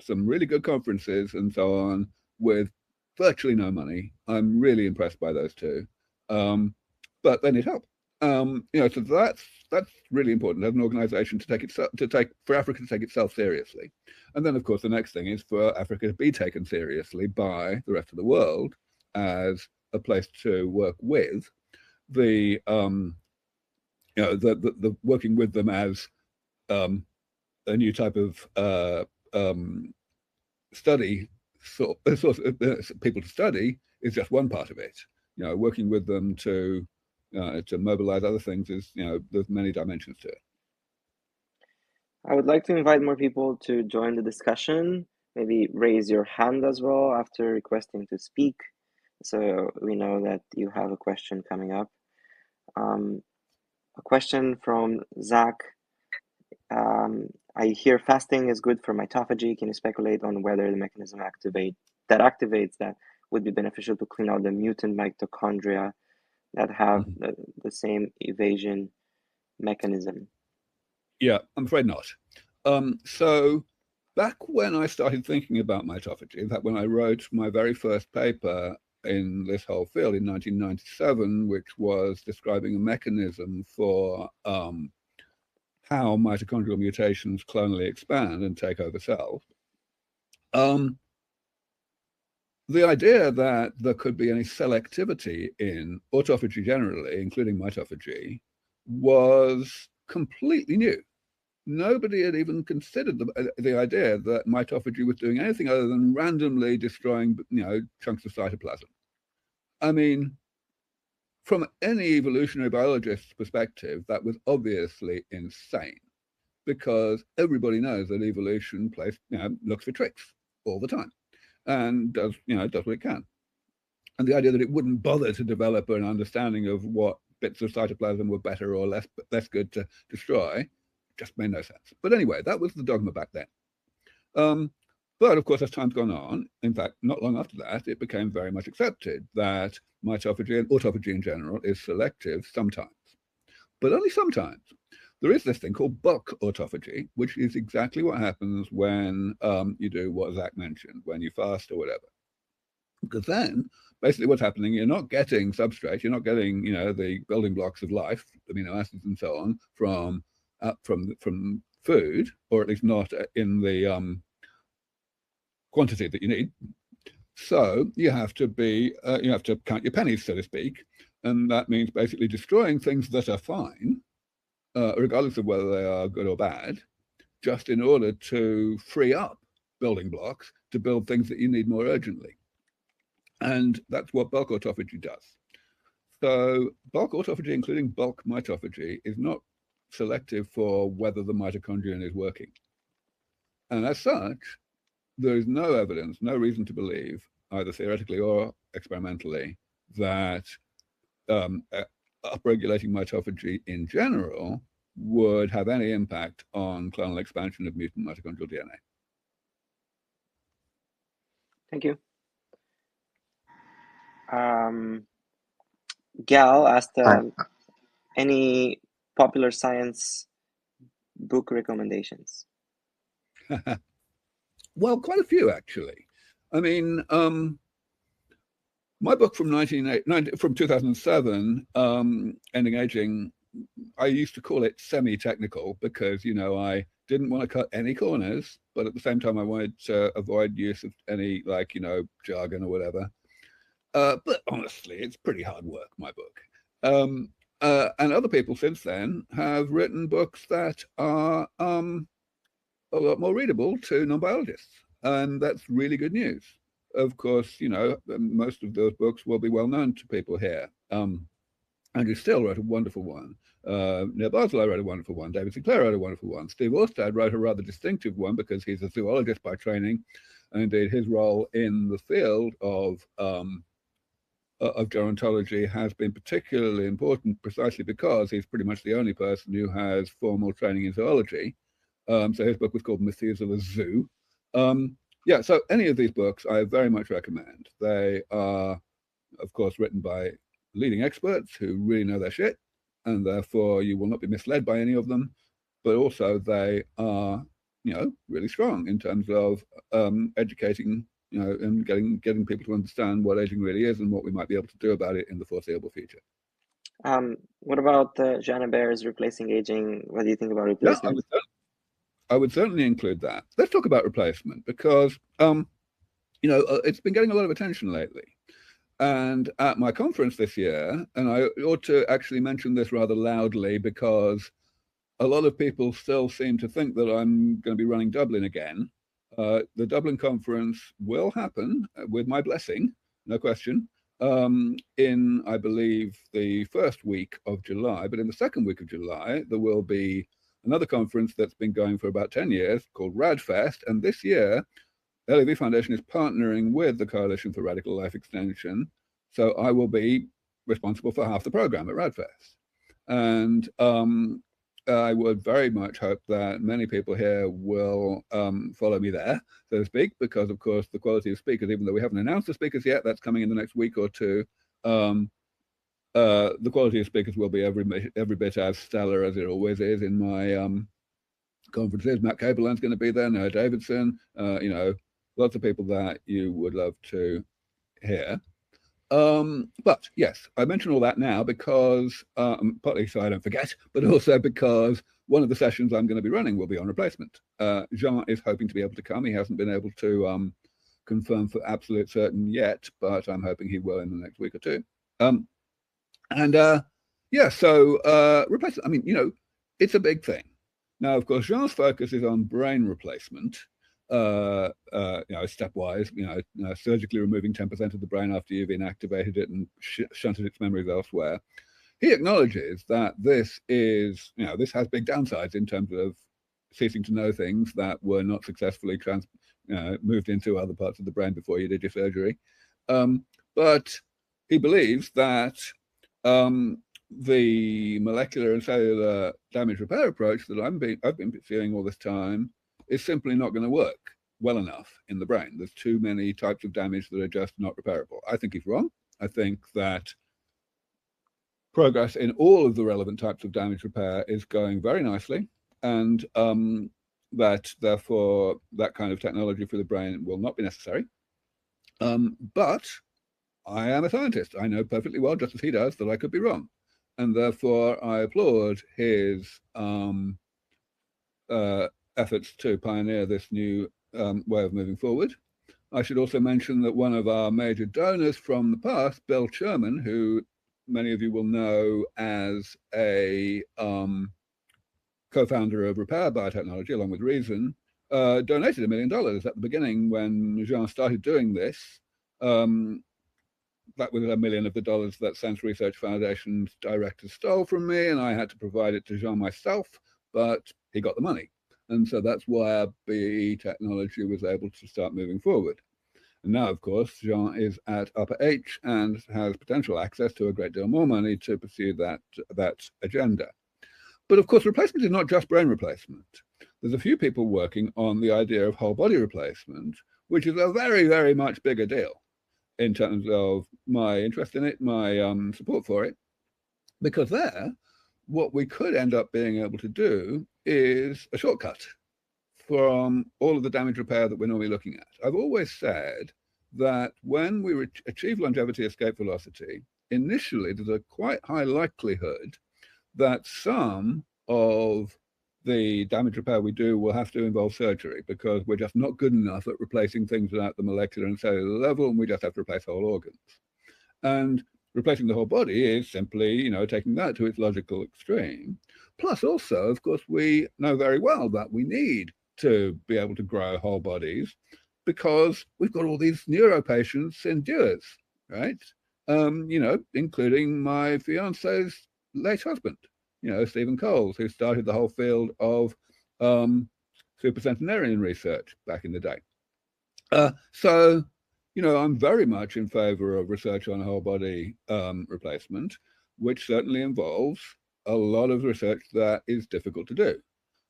B: some really good conferences and so on with virtually no money. I'm really impressed by those two, but they need help. So that's really important as an organisation for Africa to take itself seriously, and then of course the next thing is for Africa to be taken seriously by the rest of the world as a place to work with the the working with them as a new type of study people to study is just one part of it. Working with them to mobilize other things is there's many dimensions to it.
A: I would like to invite more people to join the discussion. Maybe raise your hand as well after requesting to speak, so we know that you have a question coming up. A question from Zach. I hear fasting is good for mitophagy. Can you speculate on whether the mechanism activates that would be beneficial to clean out the mutant mitochondria that have the same evasion mechanism?
B: Yeah, I'm afraid not. So back when I started thinking about mitophagy, in fact, when I wrote my very first paper in this whole field in 1997, which was describing a mechanism for how mitochondrial mutations clonally expand and take over cells. The idea that there could be any selectivity in autophagy generally, including mitophagy, was completely new. Nobody had even considered the idea that mitophagy was doing anything other than randomly destroying chunks of cytoplasm. I mean, from any evolutionary biologist's perspective, that was obviously insane, because everybody knows that evolution looks for tricks all the time and does what it can. And the idea that it wouldn't bother to develop an understanding of what bits of cytoplasm were better or less good to destroy just made no sense. But anyway, that was the dogma back then. But of course, as time's gone on, in fact, not long after that, it became very much accepted that mitophagy and autophagy in general is selective sometimes, but only sometimes. There is this thing called bulk autophagy, which is exactly what happens when you do what Zach mentioned, when you fast or whatever. Because then, basically what's happening, you're not getting substrate, you're not getting, the building blocks of life, amino acids and so on, from food, or at least not in the quantity that you need. So you have to count your pennies, so to speak, and that means basically destroying things that are fine, regardless of whether they are good or bad, just in order to free up building blocks to build things that you need more urgently. And that's what bulk autophagy does. So bulk autophagy, including bulk mitophagy, is not selective for whether the mitochondrion is working. And as such, there is no evidence, no reason to believe, either theoretically or experimentally, that upregulating mitophagy in general would have any impact on clonal expansion of mutant mitochondrial DNA.
A: Thank you. Gal asked any popular science book recommendations.
B: Well, quite a few, actually. I mean, my book from 2007, Ending Aging, I used to call it semi-technical because, you know, I didn't want to cut any corners, but at the same time, I wanted to avoid use of any, like, you know, jargon or whatever. But honestly, it's pretty hard work, my book. And other people since then have written books that are a lot more readable to non-biologists. And that's really good news. Of course, you know, most of those books will be well known to people here. Andrew Still wrote a wonderful one. Neil Barzilai wrote a wonderful one. David Sinclair wrote a wonderful one. Steve Orsted wrote a rather distinctive one because he's a zoologist by training. And indeed, his role in the field of gerontology has been particularly important precisely because he's pretty much the only person who has formal training in zoology. So his book was called Methuselah's Zoo. Yeah, so any of these books I very much recommend. They are, of course, written by leading experts who really know their shit, and therefore you will not be misled by any of them. But also they are, you know, really strong in terms of educating, you know, and getting people to understand what aging really is and what we might be able to do about it in the foreseeable future.
A: What about Jeanne Bear's Replacing Aging? What do you think about replacement?
B: Yeah, I would certainly include that. Let's talk about replacement because, you know, it's been getting a lot of attention lately. And at my conference this year, and I ought to actually mention this rather loudly because a lot of people still seem to think that I'm going to be running Dublin again. The Dublin conference will happen with my blessing, no question, in, I believe, the first week of July. But in the second week of July, there will be another conference that's been going for about 10 years called RADFest. And this year, the LAV Foundation is partnering with the Coalition for Radical Life Extension. So I will be responsible for half the program at RADFest. And I would very much hope that many people here will follow me there, so to speak, because, of course, the quality of speakers, even though we haven't announced the speakers yet, that's coming in the next week or two. The quality of speakers will be every bit as stellar as it always is in my conferences. Matt Cableland's going to be there, Noah Davidson, you know, lots of people that you would love to hear. But yes, I mention all that now because, partly so I don't forget, but also because one of the sessions I'm going to be running will be on replacement. Jean is hoping to be able to come. He hasn't been able to confirm for absolute certain yet, but I'm hoping he will in the next week or two. Yeah, so replacement, I mean, you know, it's a big thing. Now, of course, Jean's focus is on brain replacement. You know, stepwise, you know, surgically removing 10% of the brain after you've inactivated it and shunted its memories elsewhere. He acknowledges that this is, you know, this has big downsides in terms of ceasing to know things that were not successfully moved into other parts of the brain before you did your surgery. But he believes that the molecular and cellular damage repair approach that I've been pursuing all this time is simply not going to work well enough in the brain. There's too many types of damage that are just not repairable. I think he's wrong. I think that progress in all of the relevant types of damage repair is going very nicely, and that therefore that kind of technology for the brain will not be necessary. But I am a scientist. I know perfectly well, just as he does, that I could be wrong. And therefore I applaud his efforts to pioneer this new way of moving forward. I should also mention that one of our major donors from the past, Bill Sherman, who many of you will know as a co-founder of Repair Biotechnology, along with Reason, donated $1 million at the beginning when Jean started doing this. That was $1 million of the dollars that Sense Research Foundation's director stole from me, and I had to provide it to Jean myself, but he got the money. And so that's why our BE technology was able to start moving forward. And now, of course, Jean is at upper H and has potential access to a great deal more money to pursue that agenda. But of course, replacement is not just brain replacement. There's a few people working on the idea of whole body replacement, which is a very, very much bigger deal in terms of my interest in it, my support for it. Because there, what we could end up being able to do is a shortcut from all of the damage repair that we're normally looking at. I've always said that when we achieve longevity escape velocity, initially there's a quite high likelihood that some of the damage repair we do will have to involve surgery, because we're just not good enough at replacing things at the molecular and cellular level, and we just have to replace whole organs. And replacing the whole body is simply, taking that to its logical extreme. Plus, also, of course, we know very well that we need to be able to grow whole bodies because we've got all these neuro patients in DUAs, right? Including my fiance's late husband, Stephen Coles, who started the whole field of supercentenarian research back in the day. So, I'm very much in favor of research on whole body replacement, which certainly involves a lot of research that is difficult to do.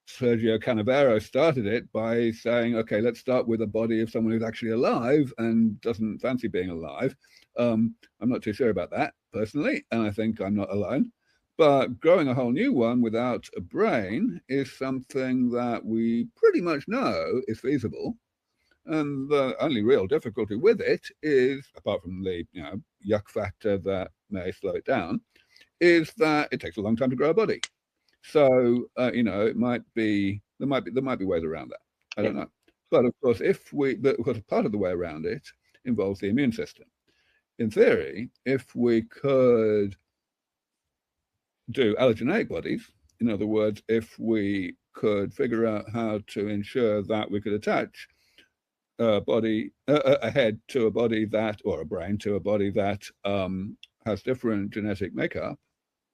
B: Sergio Canavero started it by saying, okay, let's start with a body of someone who's actually alive and doesn't fancy being alive. I'm not too sure about that personally, and I think I'm not alone. But growing a whole new one without a brain is something that we pretty much know is feasible. And the only real difficulty with it is, apart from the yuck factor that may slow it down, is that it takes a long time to grow a body. So it might be there might be ways around that. I don't know. But of course, part of the way around it involves the immune system. In theory, if we could do allogeneic bodies, in other words, if we could figure out how to ensure that we could attach a head to a body that, or a brain to a body that has different genetic makeup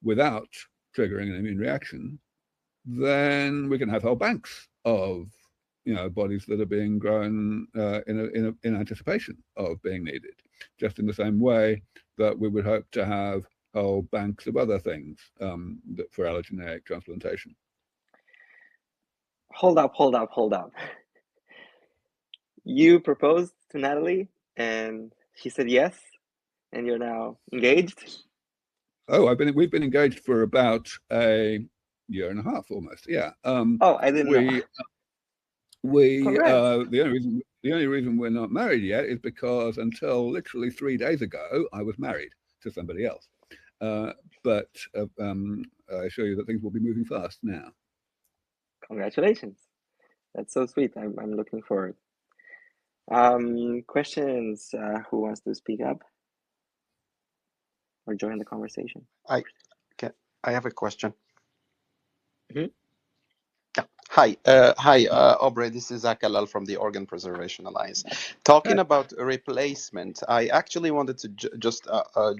B: without triggering an immune reaction, then we can have whole banks of bodies that are being grown in anticipation of being needed, just in the same way that we would hope to have whole banks of other things for allogeneic transplantation.
A: Hold up. You proposed to Natalie and she said yes, and you're now engaged?
B: Oh, we've been engaged for about a year and a half almost. Yeah.
A: I didn't know.
B: The only reason we're not married yet is because until literally 3 days ago, I was married to somebody else. But I assure you that things will be moving fast now.
A: Congratulations. That's so sweet. I'm looking forward. Questions? Who wants to speak up or join the conversation?
C: I have a question.
A: Mm-hmm.
C: Yeah. Hi, Aubrey. This is Akalal from the Organ Preservation Alliance. Talking about replacement, I actually wanted to just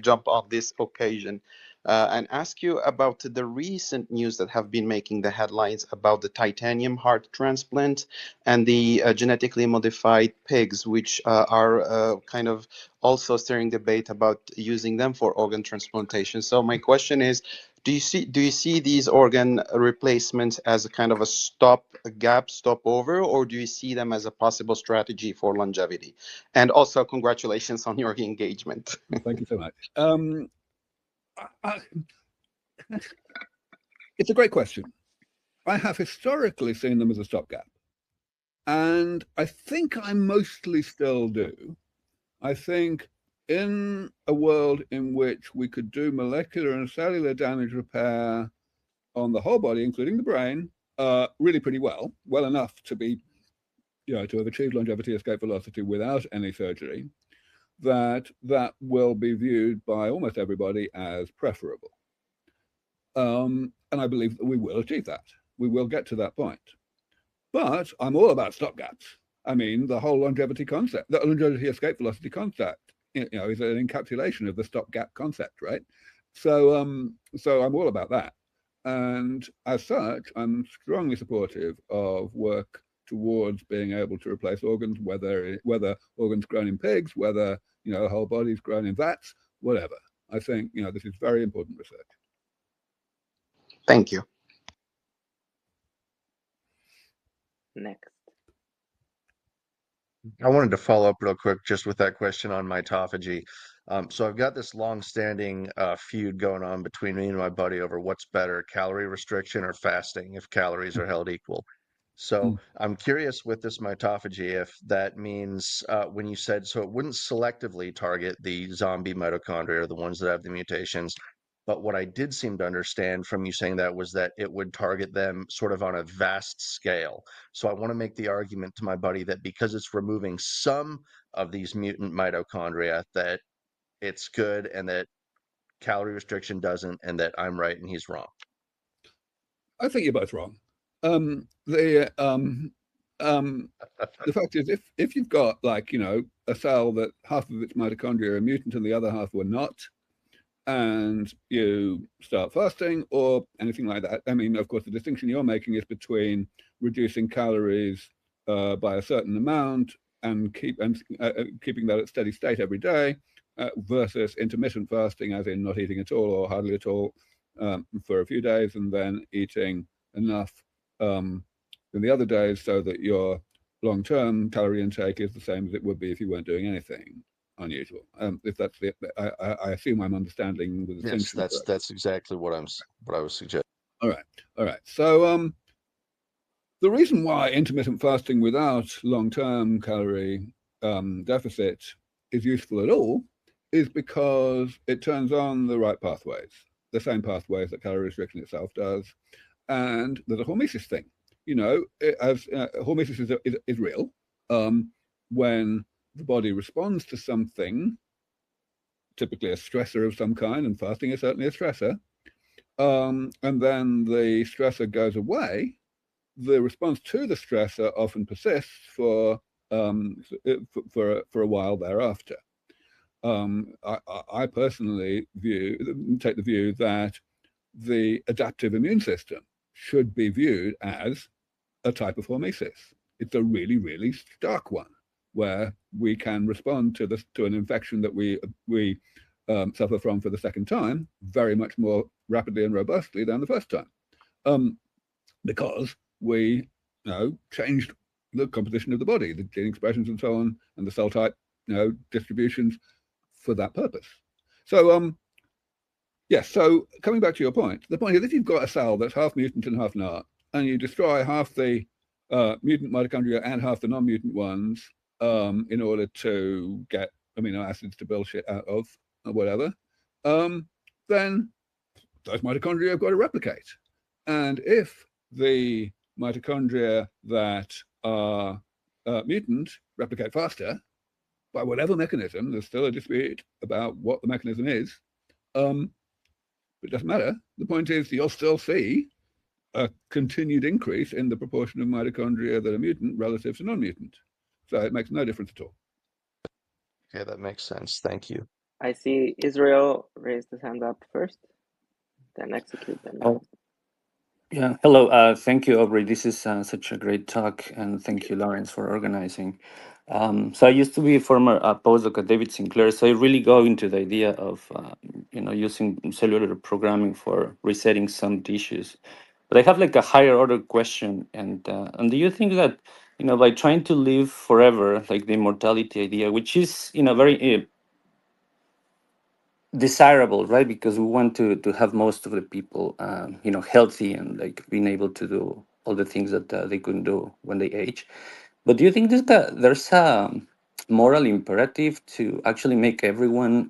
C: jump off this occasion and ask you about the recent news that have been making the headlines about the titanium heart transplant and the genetically modified pigs, which are kind of also stirring debate about using them for organ transplantation. So my question is, do you see these organ replacements as a kind of a stopover, or do you see them as a possible strategy for longevity? And also, congratulations on your engagement.
B: Thank you so much. It's a great question. I have historically seen them as a stopgap, and I think I mostly still do. I think in a world in which we could do molecular and cellular damage repair on the whole body, including the brain, really pretty well enough to be, to have achieved longevity escape velocity without any surgery, that will be viewed by almost everybody as preferable. And I believe that we will achieve that. We will get to that point. But I'm all about stopgaps. I mean, the whole longevity concept, the longevity escape velocity concept, is an encapsulation of the stopgap concept, right? So I'm all about that. And as such, I'm strongly supportive of work towards being able to replace organs, whether organs grown in pigs, whether whole bodies grown in vats, whatever. I think this is very important research.
C: Thank you.
A: Next.
D: I wanted to follow up real quick just with that question on mitophagy. So I've got this long-standing feud going on between me and my buddy over what's better, calorie restriction or fasting, if calories are held equal. So I'm curious with this mitophagy if that means when you said so it wouldn't selectively target the zombie mitochondria or the ones that have the mutations. But what I did seem to understand from you saying that was that it would target them sort of on a vast scale. So I want to make the argument to my buddy that because it's removing some of these mutant mitochondria, that it's good and that calorie restriction doesn't, and that I'm right and he's wrong.
B: I think you're both wrong. The fact is, if you've got a cell that half of its mitochondria are mutant and the other half were not, and you start fasting or anything like that, I mean, of course, the distinction you're making is between reducing calories by a certain amount and keeping that at steady state every day versus intermittent fasting, as in not eating at all or hardly at all for a few days and then eating enough in the other days so that your long-term calorie intake is the same as it would be if you weren't doing anything unusual. If that's it, I assume I'm understanding the distinction.
D: Yes, that's exactly what I was suggesting.
B: All right. So the reason why intermittent fasting without long-term calorie deficit is useful at all is because it turns on the right pathways, the same pathways that calorie restriction itself does, and there's a hormesis thing. Hormesis is real. When the body responds to something, typically a stressor of some kind, and fasting is certainly a stressor, and then the stressor goes away, the response to the stressor often persists for a while thereafter. I personally take the view that the adaptive immune system should be viewed as a type of hormesis. It's a really, really stark one, where we can respond to an infection that we suffer from for the second time very much more rapidly and robustly than the first time, because we changed the composition of the body, the gene expressions and so on, and the cell type distributions for that purpose. So yes, so coming back to your point, the point is if you've got a cell that's half mutant and half not, and you destroy half the mutant mitochondria and half the non-mutant ones in order to get amino acids to build shit out of or whatever, then those mitochondria have got to replicate. And if the mitochondria that are mutant replicate faster, by whatever mechanism, there's still a dispute about what the mechanism is, but it doesn't matter. The point is you'll still see a continued increase in the proportion of mitochondria that are mutant relative to non-mutant. So it makes no difference at all.
D: Okay, that makes sense. Thank you.
A: I see Israel raised his hand up first, then execute them.
E: Oh, yeah. Hello. Thank you, Aubrey. This is such a great talk, and thank you, Laurence, for organizing. So I used to be a former postdoc at David Sinclair, so I really go into the idea of using cellular programming for resetting some tissues. But I have like a higher order question, and do you think that by trying to live forever, like the immortality idea, which is very desirable, right? Because we want to have most of the people healthy and like being able to do all the things that they couldn't do when they age. But do you think there's a moral imperative to actually make everyone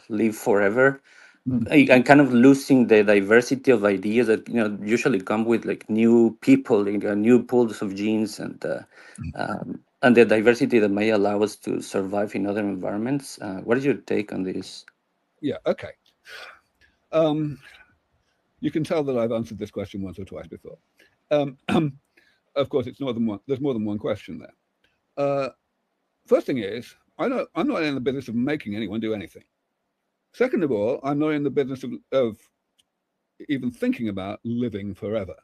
E: live forever, and kind of losing the diversity of ideas that usually come with like new people, new pools of genes, and the diversity that may allow us to survive in other environments? What is your take on this?
B: Yeah, okay. You can tell that I've answered this question once or twice before. Of course, it's more than one. There's more than one question there. First thing is, I'm not in the business of making anyone do anything. Second of all, I'm not in the business of even thinking about living forever.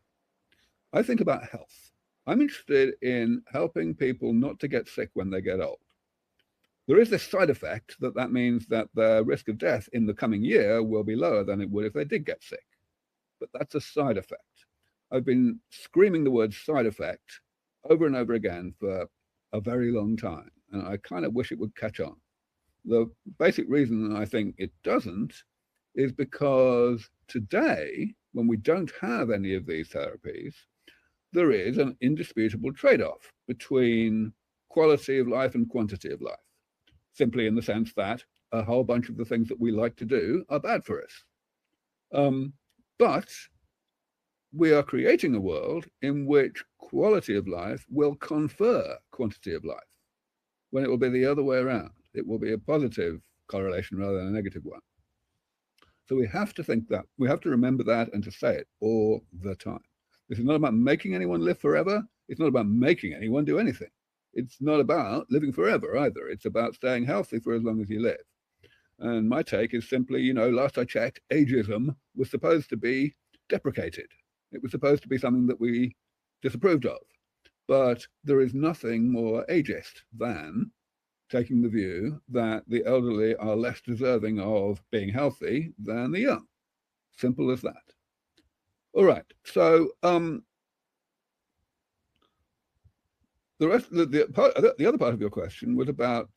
B: I think about health. I'm interested in helping people not to get sick when they get old. There is this side effect that means that the risk of death in the coming year will be lower than it would if they did get sick. But that's a side effect. I've been screaming the word side effect over and over again for a very long time, and I kind of wish it would catch on. The basic reason I think it doesn't is because today, when we don't have any of these therapies, there is an indisputable trade-off between quality of life and quantity of life, simply in the sense that a whole bunch of the things that we like to do are bad for us. But we are creating a world in which quality of life will confer quantity of life, when it will be the other way around. It will be a positive correlation rather than a negative one. So we have to think that, we have to remember that and to say it all the time. This is not about making anyone live forever. It's not about making anyone do anything. It's not about living forever either. It's about staying healthy for as long as you live. And my take is simply, last I checked, ageism was supposed to be deprecated. It was supposed to be something that we disapproved of. But there is nothing more ageist than taking the view that the elderly are less deserving of being healthy than the young. Simple as that. All right, so the other part of your question was about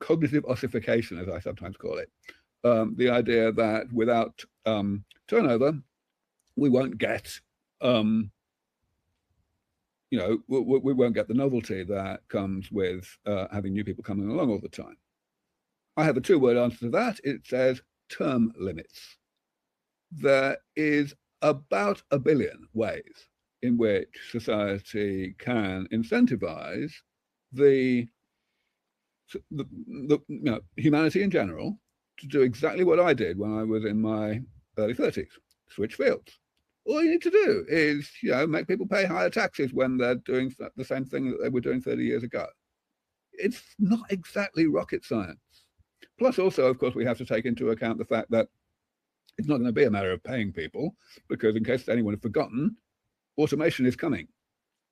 B: cognitive ossification, as I sometimes call it. The idea that without turnover, we won't get, we won't get the novelty that comes with having new people coming along all the time. I have a two-word answer to that. It says term limits. There is about 1 billion ways in which society can incentivize the humanity in general to do exactly what I did when I was in my early 30s, switch fields. All you need to do is, make people pay higher taxes when they're doing the same thing that they were doing 30 years ago. It's not exactly rocket science. Plus also, of course, we have to take into account the fact that it's not going to be a matter of paying people, because in case anyone had forgotten, automation is coming.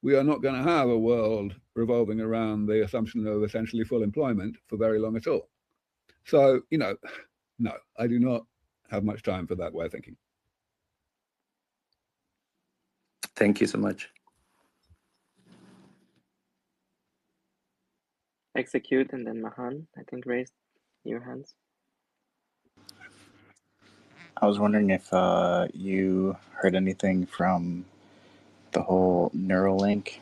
B: We are not going to have a world revolving around the assumption of essentially full employment for very long at all. So, no, I do not have much time for that way of thinking.
E: Thank you so much.
A: Execute and then Mahan, I think, raised your hands.
F: I was wondering if you heard anything from the whole Neuralink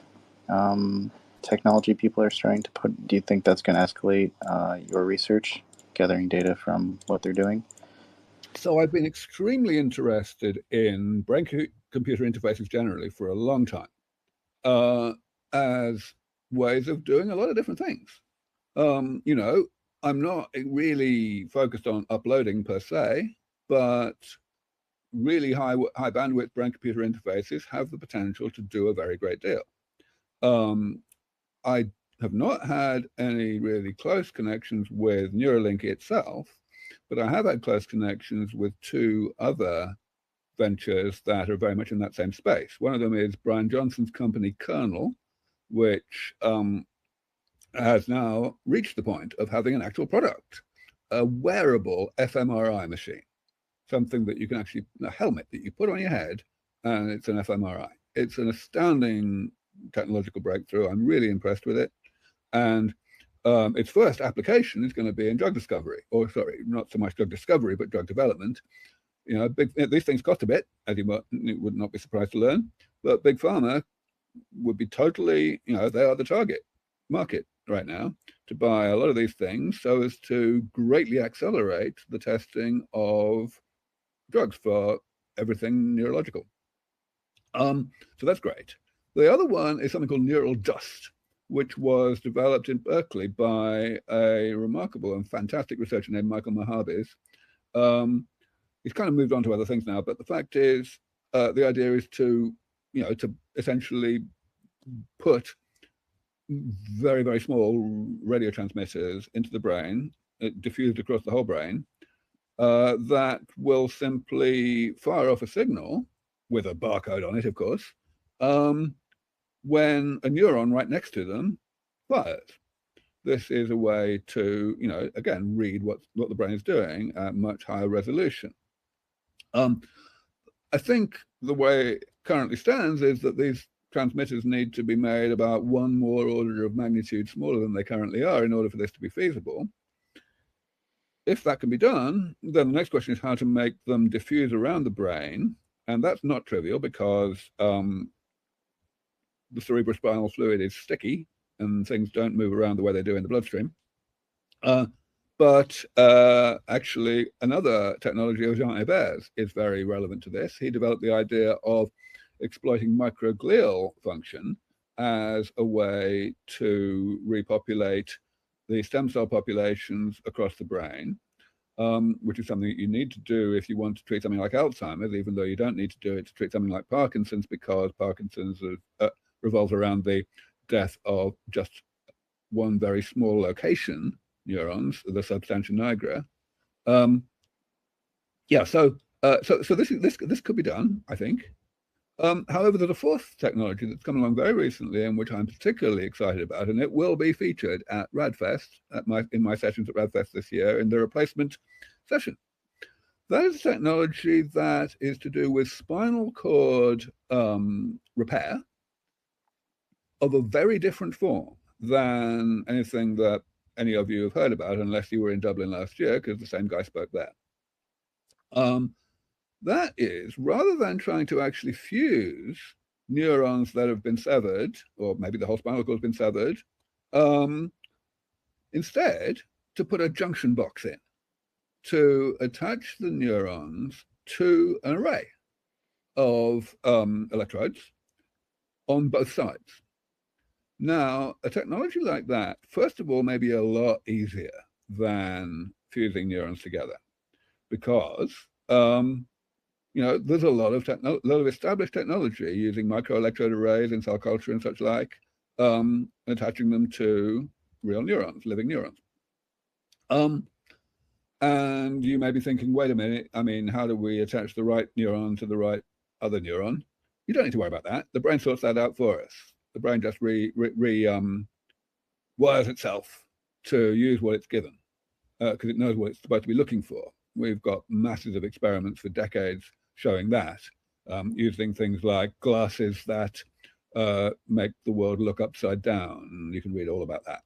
F: technology people are starting to put. Do you think that's going to escalate your research, gathering data from what they're doing?
B: So I've been extremely interested in brain-computer interfaces generally for a long time, as ways of doing a lot of different things. I'm not really focused on uploading per se, but really high bandwidth brain-computer interfaces have the potential to do a very great deal. I have not had any really close connections with Neuralink itself, but I have had close connections with two other ventures that are very much in that same space. One of them is Brian Johnson's company, Kernel, which has now reached the point of having an actual product, a wearable fMRI machine, something that you can actually, a helmet that you put on your head, and it's an fMRI. It's an astounding technological breakthrough. I'm really impressed with it. And its first application is going to be in drug discovery, or sorry, not so much drug discovery, but drug development. These things cost a bit, as you would not be surprised to learn, but Big Pharma would be totally, they are the target market right now to buy a lot of these things so as to greatly accelerate the testing of drugs for everything neurological. So that's great. The other one is something called neural dust, which was developed in Berkeley by a remarkable and fantastic researcher named Michael Mahabis. He's kind of moved on to other things now, but the fact is, the idea is to essentially put very, very small radio transmitters into the brain, diffused across the whole brain, that will simply fire off a signal with a barcode on it, of course, when a neuron right next to them fires. This is a way to, again, read what the brain is doing at much higher resolution. I think the way it currently stands is that these transmitters need to be made about one more order of magnitude smaller than they currently are in order for this to be feasible. If that can be done, then the next question is how to make them diffuse around the brain. And that's not trivial because the cerebrospinal fluid is sticky and things don't move around the way they do in the bloodstream. But actually, another technology of Jean Hebert's is very relevant to this. He developed the idea of exploiting microglial function as a way to repopulate the stem cell populations across the brain, which is something that you need to do if you want to treat something like Alzheimer's, even though you don't need to do it to treat something like Parkinson's, because Parkinson's revolves around the death of just one very small location, neurons, the substantia nigra. So this could be done, I think. However, there's a fourth technology that's come along very recently and which I'm particularly excited about, and it will be featured at RADFest, in my sessions at RADFest this year, in the replacement session. That is technology that is to do with spinal cord repair of a very different form than anything that any of you have heard about, unless you were in Dublin last year, because the same guy spoke there. That is, rather than trying to actually fuse neurons that have been severed, or maybe the whole spinal cord has been severed, instead to put a junction box in, to attach the neurons to an array of electrodes on both sides. Now, a technology like that, first of all, may be a lot easier than fusing neurons together, because there's a lot of established technology using microelectrode arrays in cell culture and such like, attaching them to real neurons, living neurons. And you may be thinking, wait a minute, how do we attach the right neuron to the right other neuron? You don't need to worry about that. The brain sorts that out for us. The brain just wires itself to use what it's given, because it knows what it's supposed to be looking for. We've got masses of experiments for decades showing that, using things like glasses that make the world look upside down. You can read all about that.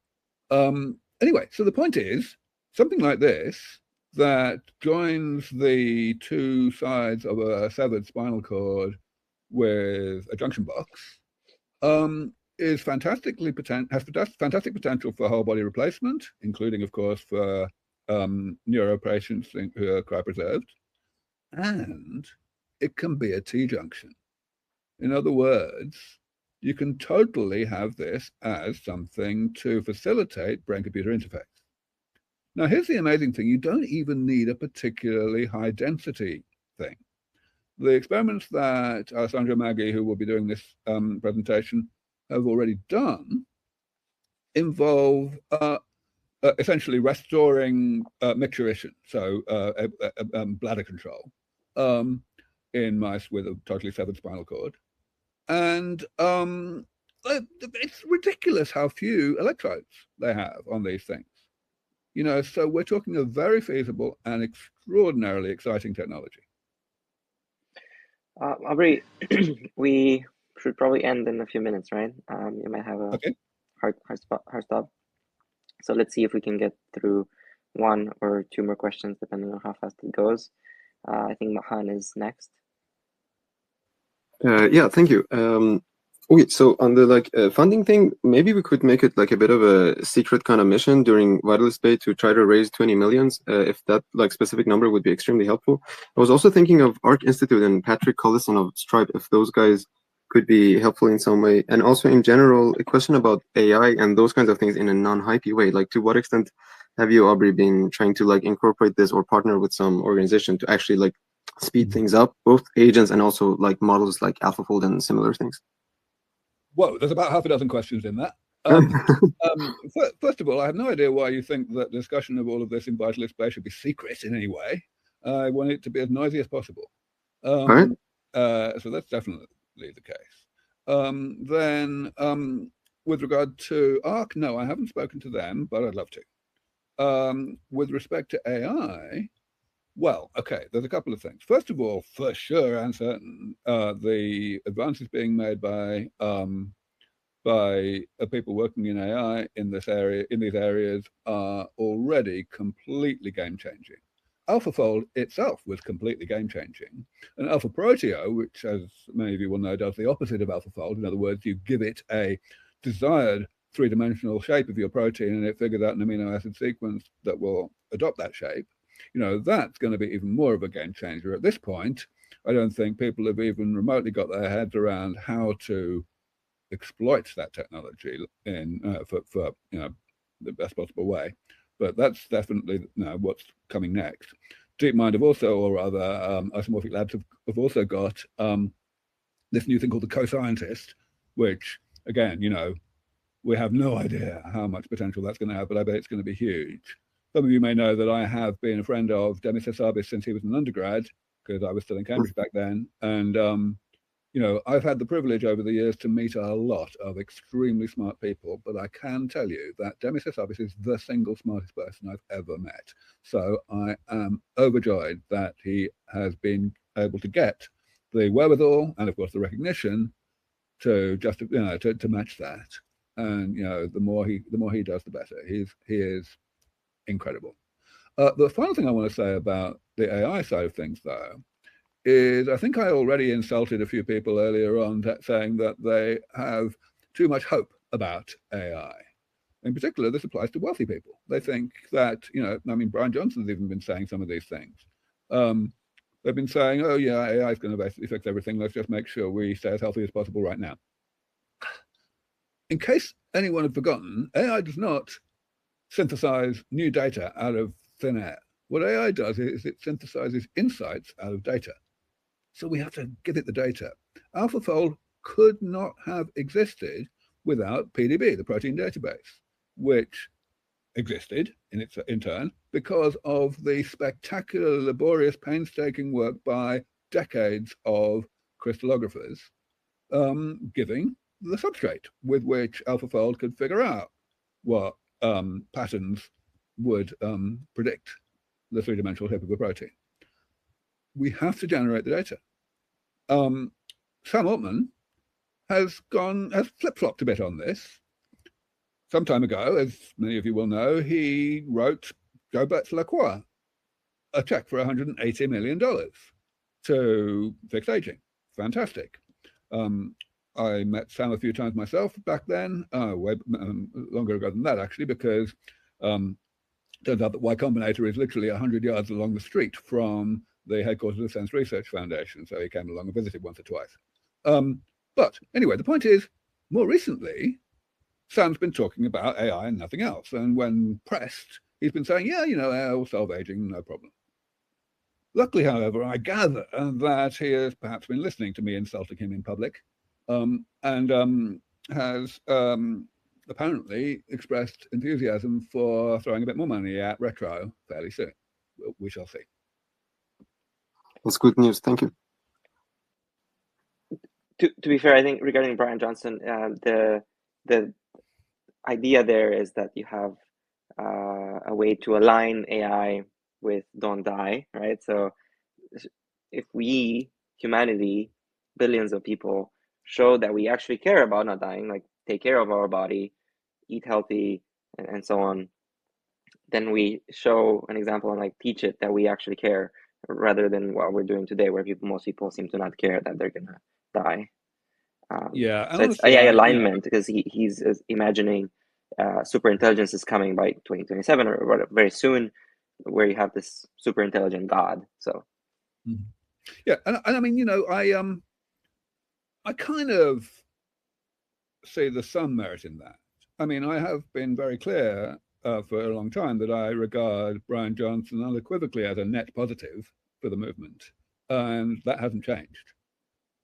B: Anyway, so the point is, something like this that joins the two sides of a severed spinal cord with a junction box is fantastic potential for whole body replacement, including, of course, for neuro patients who are cryopreserved, and it can be a T-junction. In other words, you can totally have this as something to facilitate brain-computer interface. Now, here's the amazing thing. You don't even need a particularly high density thing. The experiments that Alessandro Maggi, who will be doing this presentation, have already done involve essentially restoring micturition, so bladder control, in mice with a totally severed spinal cord. And it's ridiculous how few electrodes they have on these things. So we're talking a very feasible and extraordinarily exciting technology.
A: Aubrey, we should probably end in a few minutes, right? You might have a hard stop. So let's see if we can get through one or two more questions, depending on how fast it goes. I think Mahan is next.
G: Yeah, thank you. Okay, so on the funding thing, maybe we could make it like a bit of a secret kind of mission during Vitalisp Bay to try to raise 20 millions. If that specific number would be extremely helpful. I was also thinking of Arc Institute and Patrick Collison of Stripe, if those guys could be helpful in some way. And also in general, a question about AI and those kinds of things in a non-hypey way. Like, to what extent have you, Aubrey, been trying to incorporate this or partner with some organization to actually speed things up, both agents and also models like AlphaFold and similar things?
B: Whoa, there's about half a dozen questions in that. First of all, I have no idea why you think that discussion of all of this in Vitalisp Bay should be secret in any way. I want it to be as noisy as possible.
G: All right.
B: So that's definitely the case. Then with regard to ARC, no, I haven't spoken to them, but I'd love to. With respect to AI, well, okay, there's a couple of things. First of all, for sure and certain, the advances being made by people working in AI in this area, in these areas, are already completely game-changing. AlphaFold itself was completely game-changing, and Alpha Proteo, which, as many of you will know, does the opposite of AlphaFold. In other words, you give it a desired three-dimensional shape of your protein, and it figures out an amino acid sequence that will adopt that shape. You know, that's going to be even more of a game changer. At this point, I don't think people have even remotely got their heads around how to exploit that technology in for you know, the best possible way. But that's definitely what's coming next. DeepMind have also, or rather, Isomorphic Labs have also got this new thing called the co-scientist, which again, you know, we have no idea how much potential that's going to have, but I bet it's going to be huge. Some of you may know that I have been a friend of Demis Hassabis since he was an undergrad, because I was still in Cambridge back then. And, you know, I've had the privilege over the years to meet a lot of extremely smart people, but I can tell you that Demis Hassabis is the single smartest person I've ever met. So I am overjoyed that he has been able to get the wherewithal and, of course, the recognition to just, you know, to match that. And, you know, the more he does, the better. He is incredible. The final thing I want to say about the AI side of things, though, is I think I already insulted a few people earlier on saying that they have too much hope about AI. In particular, this applies to wealthy people. They think that, you know, I mean, Brian Johnson's even been saying some of these things. They've been saying, oh, yeah, AI is going to basically fix everything. Let's just make sure we stay as healthy as possible right now. In case anyone had forgotten, AI does not synthesize new data out of thin air. What AI does is it synthesizes insights out of data. So we have to give it the data. AlphaFold could not have existed without PDB, the protein database, which existed in turn because of the spectacular, laborious, painstaking work by decades of crystallographers giving the substrate with which AlphaFold could figure out what patterns would predict the three-dimensional shape of a protein. We have to generate the data. Sam Altman has flip-flopped a bit on this. Some time ago, as many of you will know, he wrote Gobert Lacroix a check for $180 million to fix aging. Fantastic. I met Sam a few times myself back then, longer ago than that, actually, because turns out that Y Combinator is literally 100 yards along the street from the headquarters of the Sense Research Foundation. So he came along and visited once or twice. But anyway, the point is, more recently, Sam's been talking about AI and nothing else. And when pressed, he's been saying, yeah, you know, AI will solve aging, no problem. Luckily, however, I gather that he has perhaps been listening to me insulting him in public and has apparently expressed enthusiasm for throwing a bit more money at retro fairly soon. We shall see.
G: That's good news. Thank you.
A: To be fair, I think regarding Brian Johnson, the idea there is that you have a way to align AI with don't die, right? So if we, humanity, billions of people, show that we actually care about not dying, like take care of our body, eat healthy, and so on, then we show an example and like teach it that we actually care, rather than what we're doing today, where most people seem to not care that they're gonna die.
B: Yeah,
A: so
B: honestly,
A: it's AI alignment, because he's imagining super intelligence is coming by 2027 or very soon, where you have this super intelligent God. So
B: yeah, and I mean, you know, I kind of see the some merit in that. I mean, I have been very clear for a long time that I regard Brian Johnson unequivocally as a net positive for the movement, and that hasn't changed.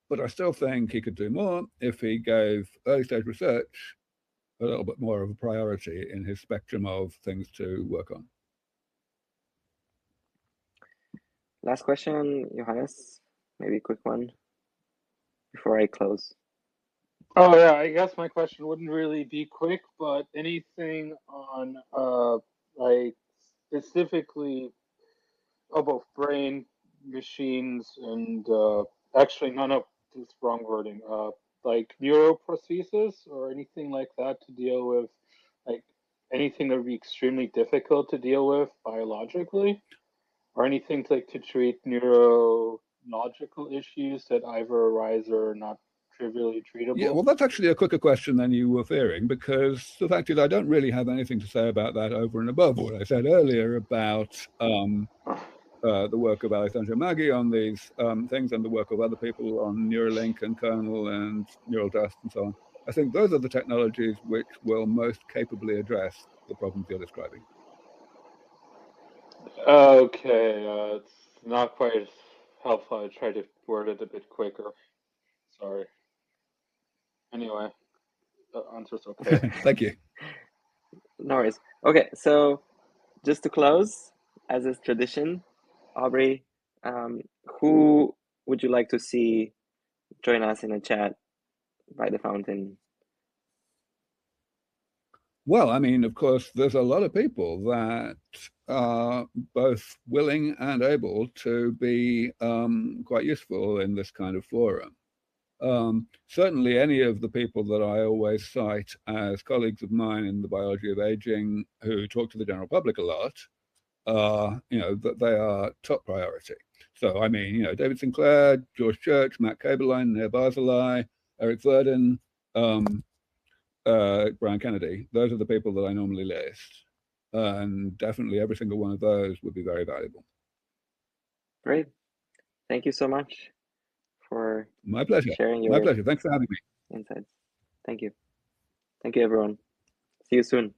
B: But I still think he could do more if he gave early stage research a little bit more of a priority in his spectrum of things to work on.
A: last question, Johannes, maybe a quick one before I close.
H: Oh yeah, I guess my question wouldn't really be quick, but anything on like specifically both brain machines and actually no, that's wrong wording. Like neuroprosthesis or anything like that to deal with like anything that would be extremely difficult to deal with biologically, or anything to treat neurological issues that either arise or are not trivially treatable.
B: Yeah, well, that's actually a quicker question than you were fearing, because the fact is I don't really have anything to say about that over and above what I said earlier about the work of Alessandro Maggi on these things and the work of other people on Neuralink and kernel and neural dust and so on. I think those are the technologies which will most capably address the problems you're describing.
H: Okay, it's not quite as helpful. I tried to word it a bit quicker. Sorry. Anyway, the answer's okay.
B: Thank you.
A: No worries. Okay, so just to close, as is tradition, Aubrey, who would you like to see join us in a chat by the fountain?
B: Well, I mean, of course, there's a lot of people that are both willing and able to be quite useful in this kind of forum. Certainly any of the people that I always cite as colleagues of mine in the biology of aging who talk to the general public a lot, that they are top priority. So, I mean, David Sinclair, George Church, Matt Kaberlein, Nir Barzilai, Eric Verdin, Brian Kennedy. Those are the people that I normally list. And definitely every single one of those would be very valuable.
A: Great. Thank you so much for
B: my pleasure.
A: sharing your
B: My pleasure. Thanks for having me.
A: insights. Thank you. Thank you, everyone. See you soon.